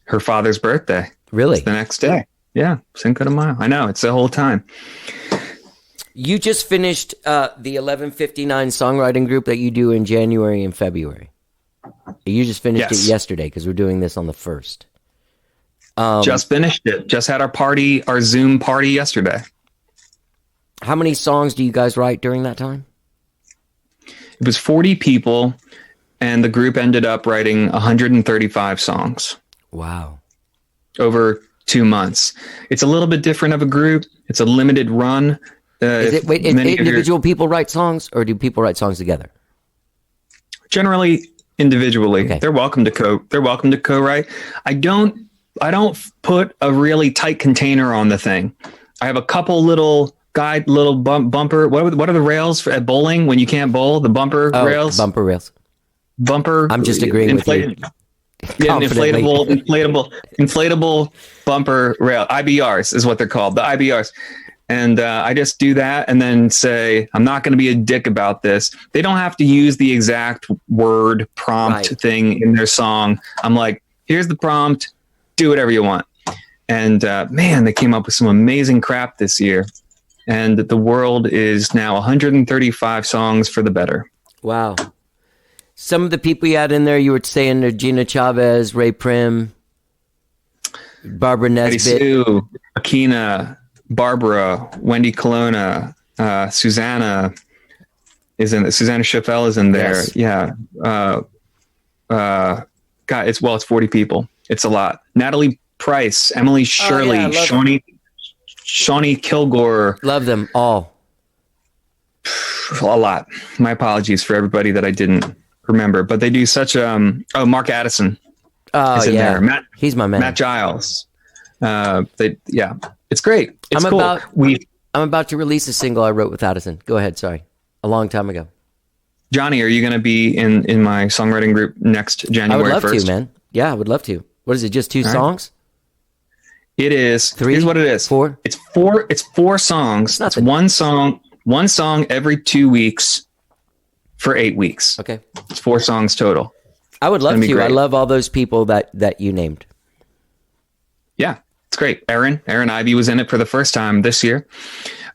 Her father's birthday. Really? It's the next day. Yeah, Cinco de Mayo. I know, it's the whole time. You just finished the 1159 songwriting group that you do in January and February. You just finished it yesterday because we're doing this on the 1st. Just finished it. Just had our Zoom party yesterday. How many songs do you guys write during that time? It was 40 people, and the group ended up writing 135 songs. Wow. Over 2 months. It's a little bit different of a group. It's a limited run. Individual people write songs, or do people write songs together? Generally, individually. Okay. They're welcome to co-write. I don't put a really tight container on the thing. I have a couple little bumper. What are the rails at bowling when you can't bowl? The bumper rails. Bumper rails. Bumper. I'm just agreeing with you. Yeah, inflatable bumper rail. IBRs is what they're called. The IBRs. And I just do that and then say, I'm not going to be a dick about this. They don't have to use the exact word prompt thing in their song. I'm like, here's the prompt. Do whatever you want. And man, they came up with some amazing crap this year. And the world is now 135 songs for the better. Wow. Some of the people you had in there, you were saying Gina Chavez, Ray Prim, Barbara Nesbitt. Eddie Sue, Akina, Barbara, Wendy Colonna, Susanna is in. Susanna Chappelle is in there. Yes. Yeah. God, it's 40 people. It's a lot. Natalie Price, Emily Shirley, Shawnee Kilgore. Love them all. A lot. My apologies for everybody that I didn't remember, but they do such Mark Addison is in there. He's my man. Matt Giles. It's great. It's cool. I'm about to release a single I wrote with Addison. Go ahead. Sorry. A long time ago. Johnny, are you going to be in my songwriting group next January 1st? I would love to, man. Yeah, I would love to. What is it? Just 2 songs? It is. 3? Here's what it is. 4? It's 4 songs. It's one song every 2 weeks for 8 weeks. Okay. It's 4 songs total. I would love to. I love all those people that you named. Yeah, it's great. Erin Ivey was in it for the first time this year.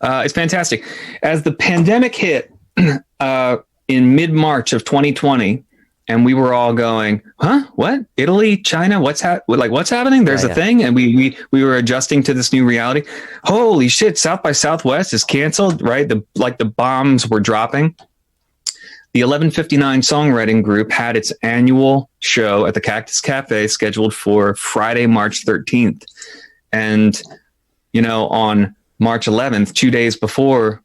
It's fantastic. As the pandemic hit in mid-March of 2020, and we were all going, huh? What? Italy, China? What's happening? There's a thing, and we were adjusting to this new reality. Holy shit! South by Southwest is canceled, right? The bombs were dropping. The 1159 Songwriting Group had its annual show at the Cactus Cafe scheduled for Friday, March 13th, and on March 11th, 2 days before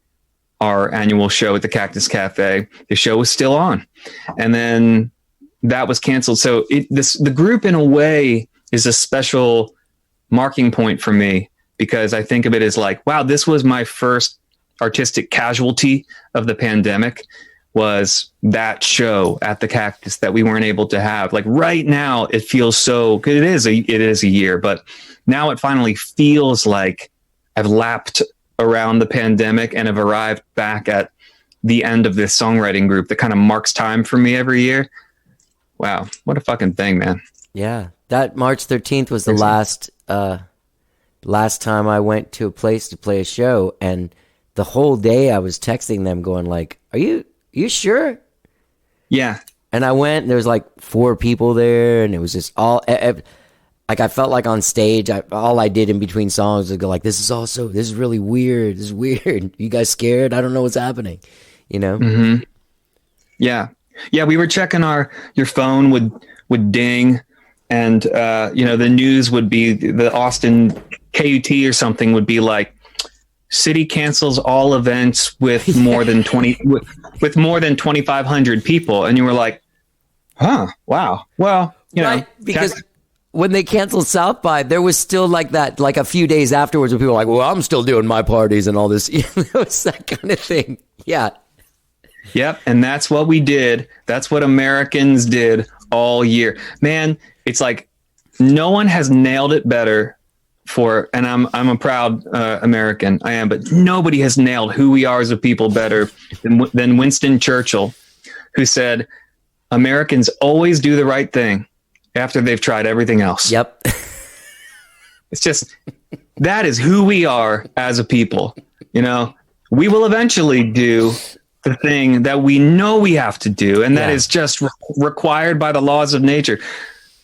our annual show at the Cactus Cafe, the show was still on, and then that was canceled. So the group in a way is a special marking point for me, because I think of it as like, wow, this was my first artistic casualty of the pandemic, was that show at the Cactus that we weren't able to have. Like right now it feels so good. It is a year, but now it finally feels like I've lapped around the pandemic and have arrived back at the end of this songwriting group that kind of marks time for me every year. Wow. What a fucking thing, man. Yeah. That March 13th was the last time I went to a place to play a show. And the whole day I was texting them going like, are you sure? Yeah. And I went and there was like 4 people there, and it was just all like I felt like on stage, all I did in between songs was go like, this is really weird. This is weird. You guys scared? I don't know what's happening. Mm-hmm. Yeah. Yeah. We were checking your phone would ding, and, the news would be the Austin KUT or something would be like, city cancels all events with more than 20, with more than 2,500 people. And you were like, huh, wow. Well, because when they canceled South by, there was still like that, like a few days afterwards where people were like, well, I'm still doing my parties and all this. It was that kind of thing. Yeah. Yep. And that's what we did. That's what Americans did all year, man. It's like no one has nailed it better and I'm a proud American. I am, but nobody has nailed who we are as a people better than Winston Churchill, who said, "Americans always do the right thing after they've tried everything else." Yep. It's just, that is who we are as a people. You know, we will eventually do the thing that we know we have to do, and that is just required by the laws of nature.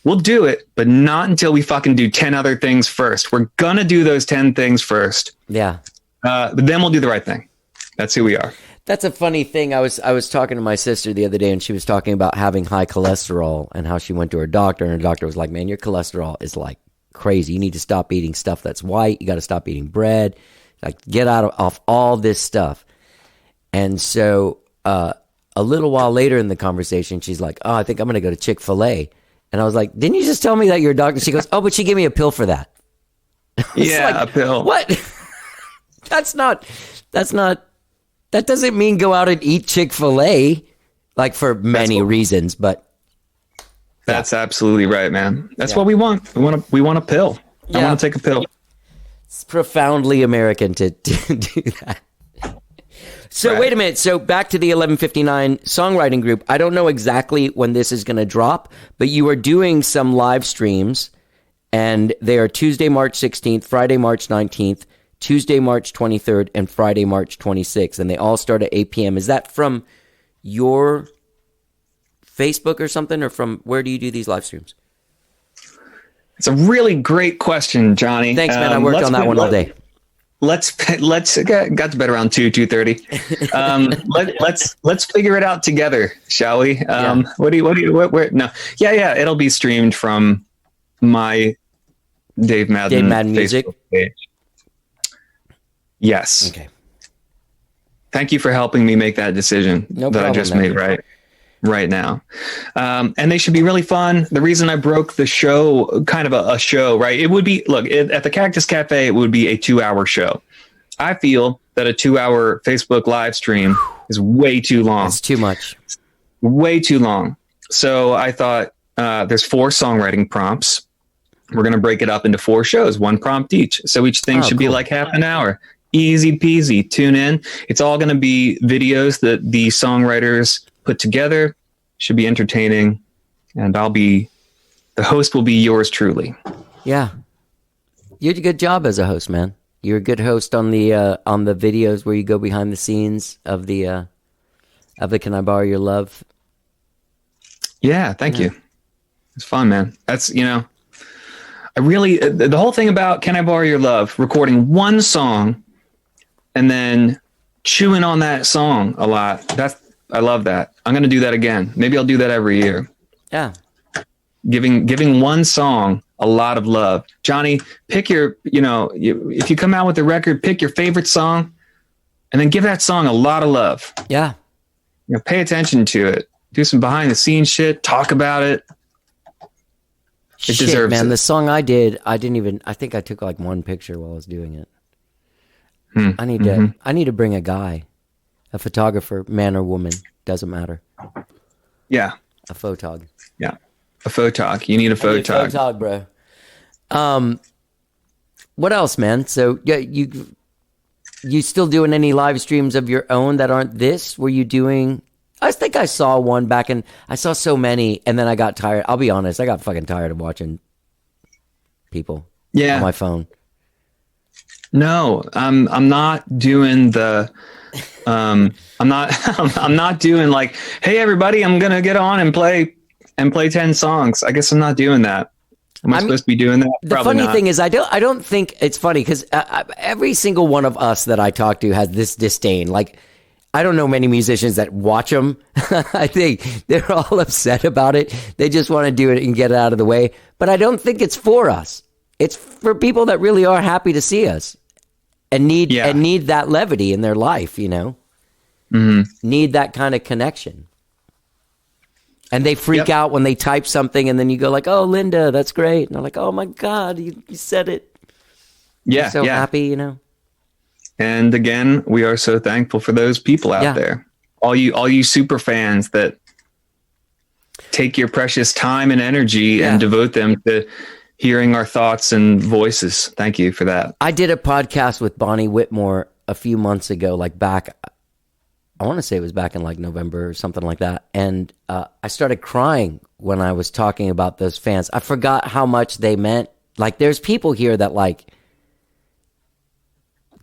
We'll do it, but not until we fucking do 10 other things first. We're going to do those 10 things first. Yeah. But then we'll do the right thing. That's who we are. That's a funny thing. I was talking to my sister the other day, and she was talking about having high cholesterol and how she went to her doctor, and her doctor was like, "Man, your cholesterol is like crazy. You need to stop eating stuff that's white. You got to stop eating bread. Like, get off all this stuff." And so a little while later in the conversation, she's like, "Oh, I think I'm going to go to Chick-fil-A." And I was like, "Didn't you just tell me that you're a doctor?" She goes, "Oh, but she gave me a pill for that." Yeah, like, a pill. What? That doesn't mean go out and eat Chick-fil-A, like, for many reasons, but. That's absolutely right, man. That's what we want. We want a pill. I want to take a pill. It's profoundly American to do that. So wait a minute. So back to the 1159 Songwriting Group. I don't know exactly when this is going to drop, but you are doing some live streams, and they are Tuesday, March 16th, Friday, March 19th, Tuesday, March 23rd, and Friday, March 26th. And they all start at 8 p.m. Is that from your Facebook or something, or from where do you do these live streams? It's a really great question, Johnny. Thanks, man. I worked on that one all day. Let's got to bed around 2:30. Let's figure it out together, shall we? Where? No. Yeah. It'll be streamed from my Dave Madden music page. Yes. Okay. Thank you for helping me make that decision I just made right now. And they should be really fun. The reason I broke the show, kind of a show, right? It would be, look, at the Cactus Cafe, it would be a 2-hour show. I feel that a 2-hour Facebook live stream is way too long. It's too much. Way too long. So I thought there's 4 songwriting prompts. We're going to break it up into 4 shows, 1 prompt each. So each thing should be like half an hour. Easy peasy. Tune in. It's all going to be videos that the songwriters put together. Should be entertaining, and the host will be yours truly. Yeah, you did a good job as a host, man. You're a good host on the videos where you go behind the scenes of the Can I Borrow Your Love? Yeah, thank you. It's fun, man. That's, I really, the whole thing about Can I Borrow Your Love, recording one song and then chewing on that song a lot. I love that. I'm going to do that again. Maybe I'll do that every year. Yeah. Giving one song a lot of love. Johnny, pick your, if you come out with a record, pick your favorite song and then give that song a lot of love. Yeah. Pay attention to it. Do some behind the scenes shit. Talk about it. It deserves it. The song I think I took like one picture while I was doing it. I need to bring a guy. A photographer, man or woman, doesn't matter. Yeah. A photog. Yeah. A photog. You need a photog. Photog, bro. What else, man? So, yeah, you still doing any live streams of your own that aren't this? Were you doing... I think I saw one back in... I saw so many, and then I got tired. I'll be honest, I got fucking tired of watching people on my phone. No, I'm not doing the... I'm not doing like, hey everybody, I'm gonna get on and play 10 songs. I guess I'm not doing that. Am I supposed to be doing that? The funny thing is, I don't think it's funny because every single one of us that I talk to has this disdain. Like, I don't know many musicians that watch them. I think they're all upset about it. They just want to do it and get it out of the way. But I don't think it's for us. It's for people that really are happy to see us. And need that levity in their life, Need that kind of connection. And they freak out when they type something, and then you go like, "Oh, Linda, that's great," and they're like, "Oh my God, you said it." Yeah, so happy, And again, we are so thankful for those people out there, all you super fans that take your precious time and energy and devote them to hearing our thoughts and voices. Thank you for that. I did a podcast with Bonnie Whitmore a few months ago, like back, I want to say it was back in like November or something like that. And I started crying when I was talking about those fans. I forgot how much they meant. Like, there's people here that, like,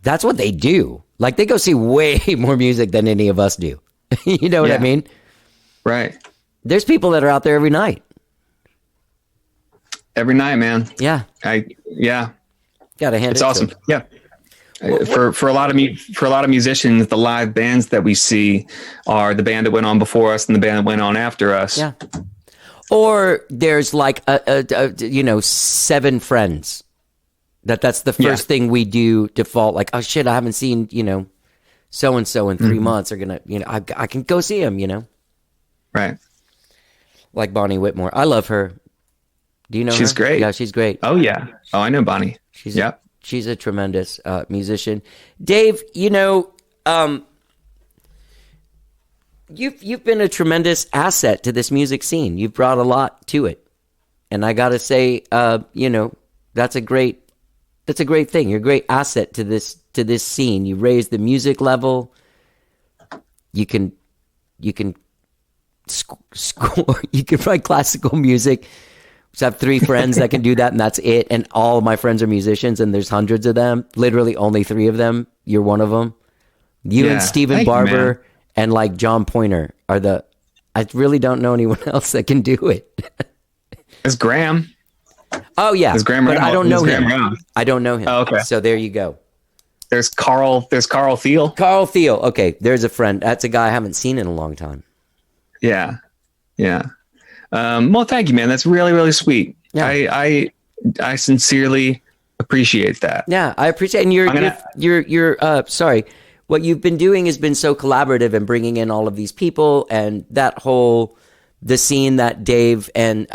that's what they do. Like, they go see way more music than any of us do. You know what I mean? Right. There's people that are out there every night. Every night, man. Yeah. Gotta hand it's it awesome. to 'em. Yeah. For a lot of musicians, the live bands that we see are the band that went on before us and the band that went on after us. Yeah. Or there's like a 7 friends. That's the first thing we do default. Like, oh shit, I haven't seen so and so in 3 months. Are gonna I can go see him. Right. Like Bonnie Whitmore, I love her. Do you know her? She's great. Yeah, she's great. Oh yeah. Oh, I know Bonnie. She's a tremendous musician. Dave, you've been a tremendous asset to this music scene. You've brought a lot to it, and I gotta say, that's a great thing. You're a great asset to this scene. You raise the music level. You can score. You can write classical music. I have 3 friends that can do that, and that's it. And all of my friends are musicians, and there's hundreds of them. Literally only 3 of them. You're one of them. You and Stephen Barber and like John Pointer are the. I really don't know anyone else that can do it. There's Graham. Oh yeah, There's Graham. But I don't know him. Graham. I don't know him. Oh, okay. So there you go. There's Carl Thiel. Carl Thiel. Okay, there's a friend. That's a guy I haven't seen in a long time. Yeah. Well, thank you, man. That's really, really sweet. Yeah. I sincerely appreciate that. Yeah, I appreciate. And you're sorry. What you've been doing has been so collaborative and bringing in all of these people and the scene that Dave and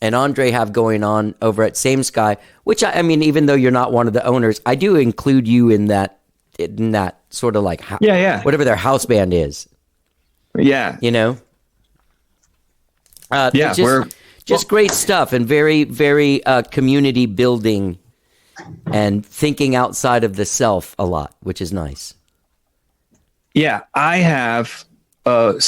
Andre have going on over at Same Sky. Which I mean, even though you're not one of the owners, I do include you in that sort of like whatever their house band is. Yeah. Just great stuff and very, very community building and thinking outside of the self a lot, which is nice. Yeah, I have a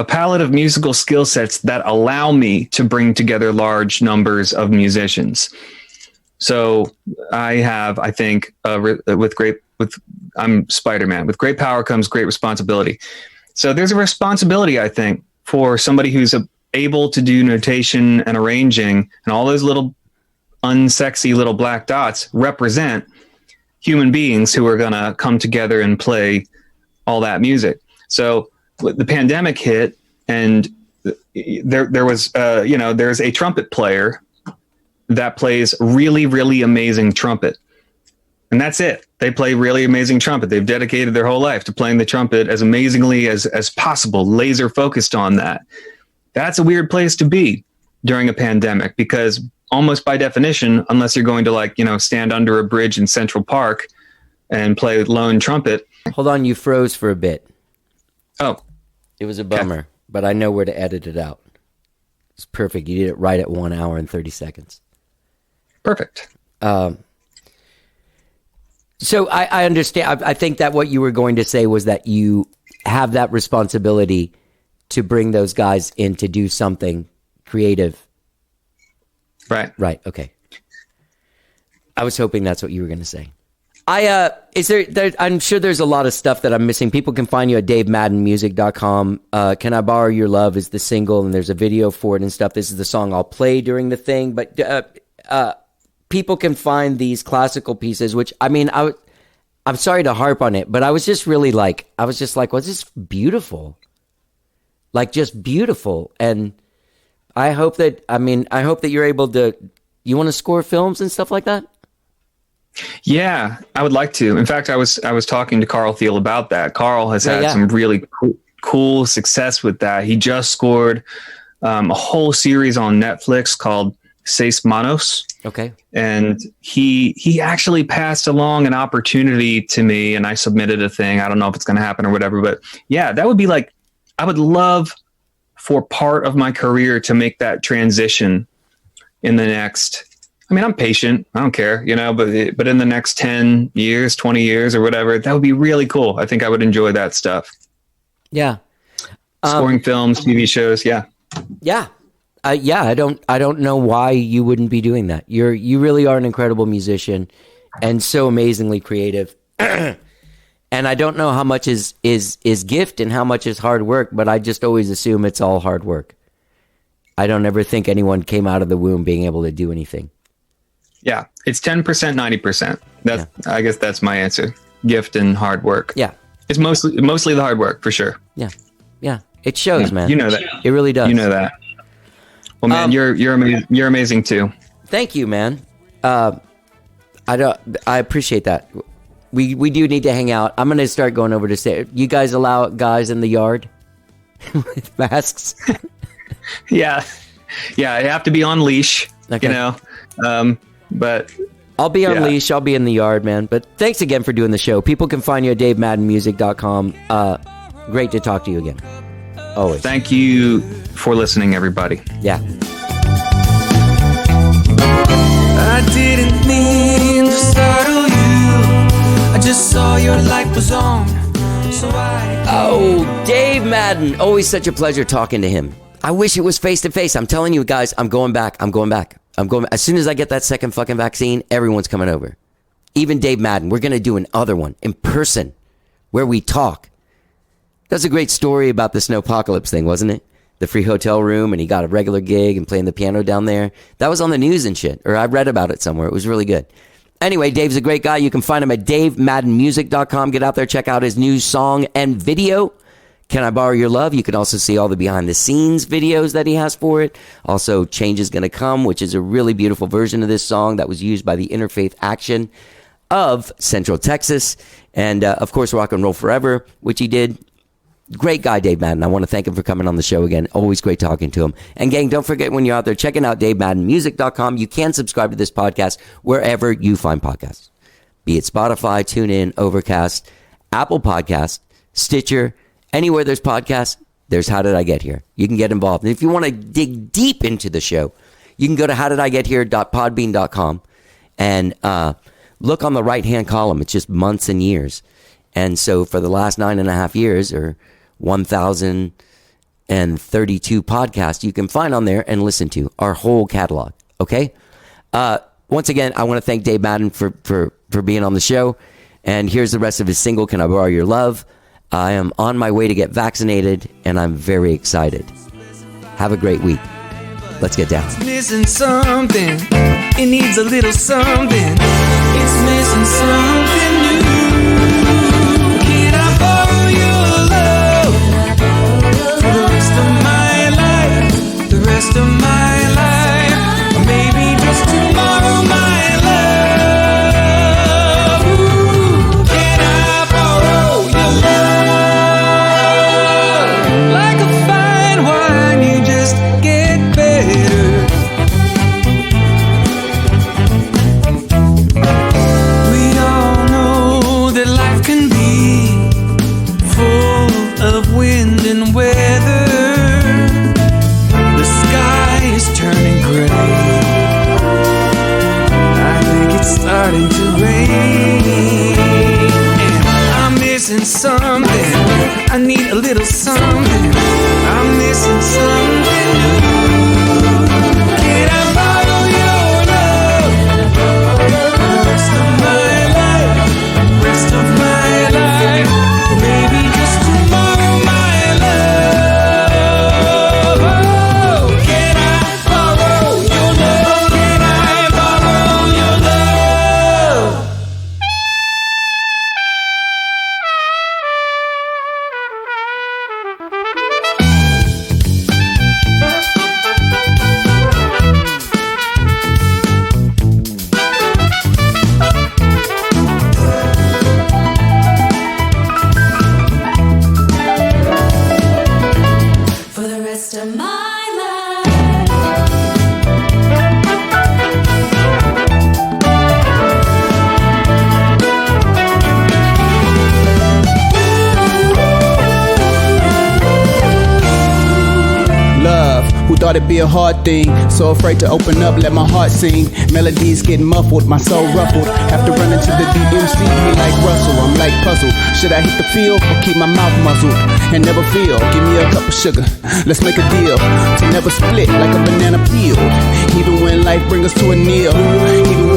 palette of musical skill sets that allow me to bring together large numbers of musicians. So I have, I think, I'm Spider-Man. With great power comes great responsibility. So there's a responsibility, I think, for somebody who's able to do notation and arranging, and all those little unsexy little black dots represent human beings who are going to come together and play all that music. So the pandemic hit, and there was, there's a trumpet player that plays really, really amazing trumpet. And that's it. They play really amazing trumpet. They've dedicated their whole life to playing the trumpet as amazingly as possible, laser focused on that. That's a weird place to be during a pandemic, because almost by definition, unless you're going to stand under a bridge in Central Park and play lone trumpet. Hold on, you froze for a bit. Oh. It was a bummer, but I know where to edit it out. It's perfect. You did it right at 1 hour and 30 seconds. Perfect. So I understand. I think that what you were going to say was that you have that responsibility to bring those guys in to do something creative. Right. Right. Okay. I was hoping that's what you were going to say. Is there, I'm sure there's a lot of stuff that I'm missing. People can find you at davemaddenmusic.com. Can I Borrow Your Love is the single, and there's a video for it and stuff. This is the song I'll play during the thing. But people can find these classical pieces, which, I mean, I'm sorry to harp on it, but I was just really like, well, this is beautiful. Like, just beautiful. And I hope that you're able to, you want to score films and stuff like that? Yeah, I would like to. In fact, I was talking to Carl Thiel about that. Carl has had some really cool success with that. He just scored a whole series on Netflix called Seis Manos. Okay. And he actually passed along an opportunity to me, and I submitted a thing. I don't know if it's going to happen or whatever, but yeah, that would be like, I would love for part of my career to make that transition in the next, I mean, I'm patient. I don't care, you know, but in the next 10 years, 20 years or whatever, that would be really cool. I think I would enjoy that stuff. Yeah. Scoring films, TV shows. Yeah. Yeah. I don't know why you wouldn't be doing that. You really are an incredible musician and so amazingly creative. And I don't know how much is gift and how much is hard work, but I just always assume it's all hard work. I don't ever think anyone came out of the womb being able to do anything. Yeah. It's 10%, 90%. I guess that's my answer. Gift and hard work. Yeah. It's mostly the hard work for sure. Yeah. Yeah. It shows, man. You know that. It really does. You know that. Well, man, you're amazing too. Thank you, man. I appreciate that. We do need to hang out. I'm going to start going over to say, you guys allow guys in the yard with masks? Yeah. Yeah. You have to be on leash, Okay. you know? But I'll be on leash. I'll be in the yard, man. But thanks again for doing the show. People can find you at davemaddenmusic.com. Great to talk to you again. Always. thank you for listening, everybody. Yeah. I didn't mean to startle you. I just saw your light was on, so I... Oh, Dave Madden. Always such a pleasure talking to him. I wish it was face to face. I'm telling you guys, I'm going back. As soon as I get that second fucking vaccine, everyone's coming over. Even Dave Madden. We're going to do another one in person where we talk. That's a great story about the snowpocalypse thing, wasn't it? The free hotel room, and he got a regular gig and playing the piano down there. That was on the news and shit, or I read about it somewhere. It was really good. Anyway, Dave's a great guy. You can find him at davemaddenmusic.com. Get out there, check out his new song and video, Can I Borrow Your Love? You can also see all the behind-the-scenes videos that he has for it. Also, Change Is Gonna Come, which is a really beautiful version of this song that was used by the Interfaith Action of Central Texas. And, of course, Rock and Roll Forever, which he did. Great guy, Dave Madden. I want to thank him for coming on the show again. Always great talking to him. And gang, don't forget when you're out there checking out davemaddenmusic.com, you can subscribe to this podcast wherever you find podcasts. Be it Spotify, TuneIn, Overcast, Apple Podcast, Stitcher, anywhere there's podcasts, there's How Did I Get Here. You can get involved. And if you want to dig deep into the show, you can go to howdidigethere.podbean.com and look on the right-hand column. It's just months and years. And so for the last 9.5 years, or 1,032 podcasts, you can find on there and listen to our whole catalog. Okay. Once again, I want to thank Dave Madden for being on the show. And here's the rest of his single, Can I Borrow Your Love? I am on my way to get vaccinated, and I'm very excited. Have a great week. Let's get down. It's missing something. It needs a little something. It's missing something new. Can I borrow your love for the rest of my life? The rest of my life. Or maybe just tomorrow, my love. Ooh, can I borrow your love? Like a fine wine, you just get better. We all know that life can be full of wind and weather. The sky is turning gray. I think it's starting to rain. And I'm missing something. I need a little something. I'm missing something new. Can I borrow your love? The rest of my life, rest of my life, maybe just tomorrow, my love. Oh, can I borrow your love? Can I borrow your love? thought it'd be a hard thing. So afraid to open up, let my heart sing. Melodies get muffled, my soul ruffled. Have to run into the DMC, be like Russell, I'm like puzzled. Should I hit the field or keep my mouth muzzled and never feel? Give me a cup of sugar, let's make a deal to never split like a banana peel. Even when life brings us to a kneel, even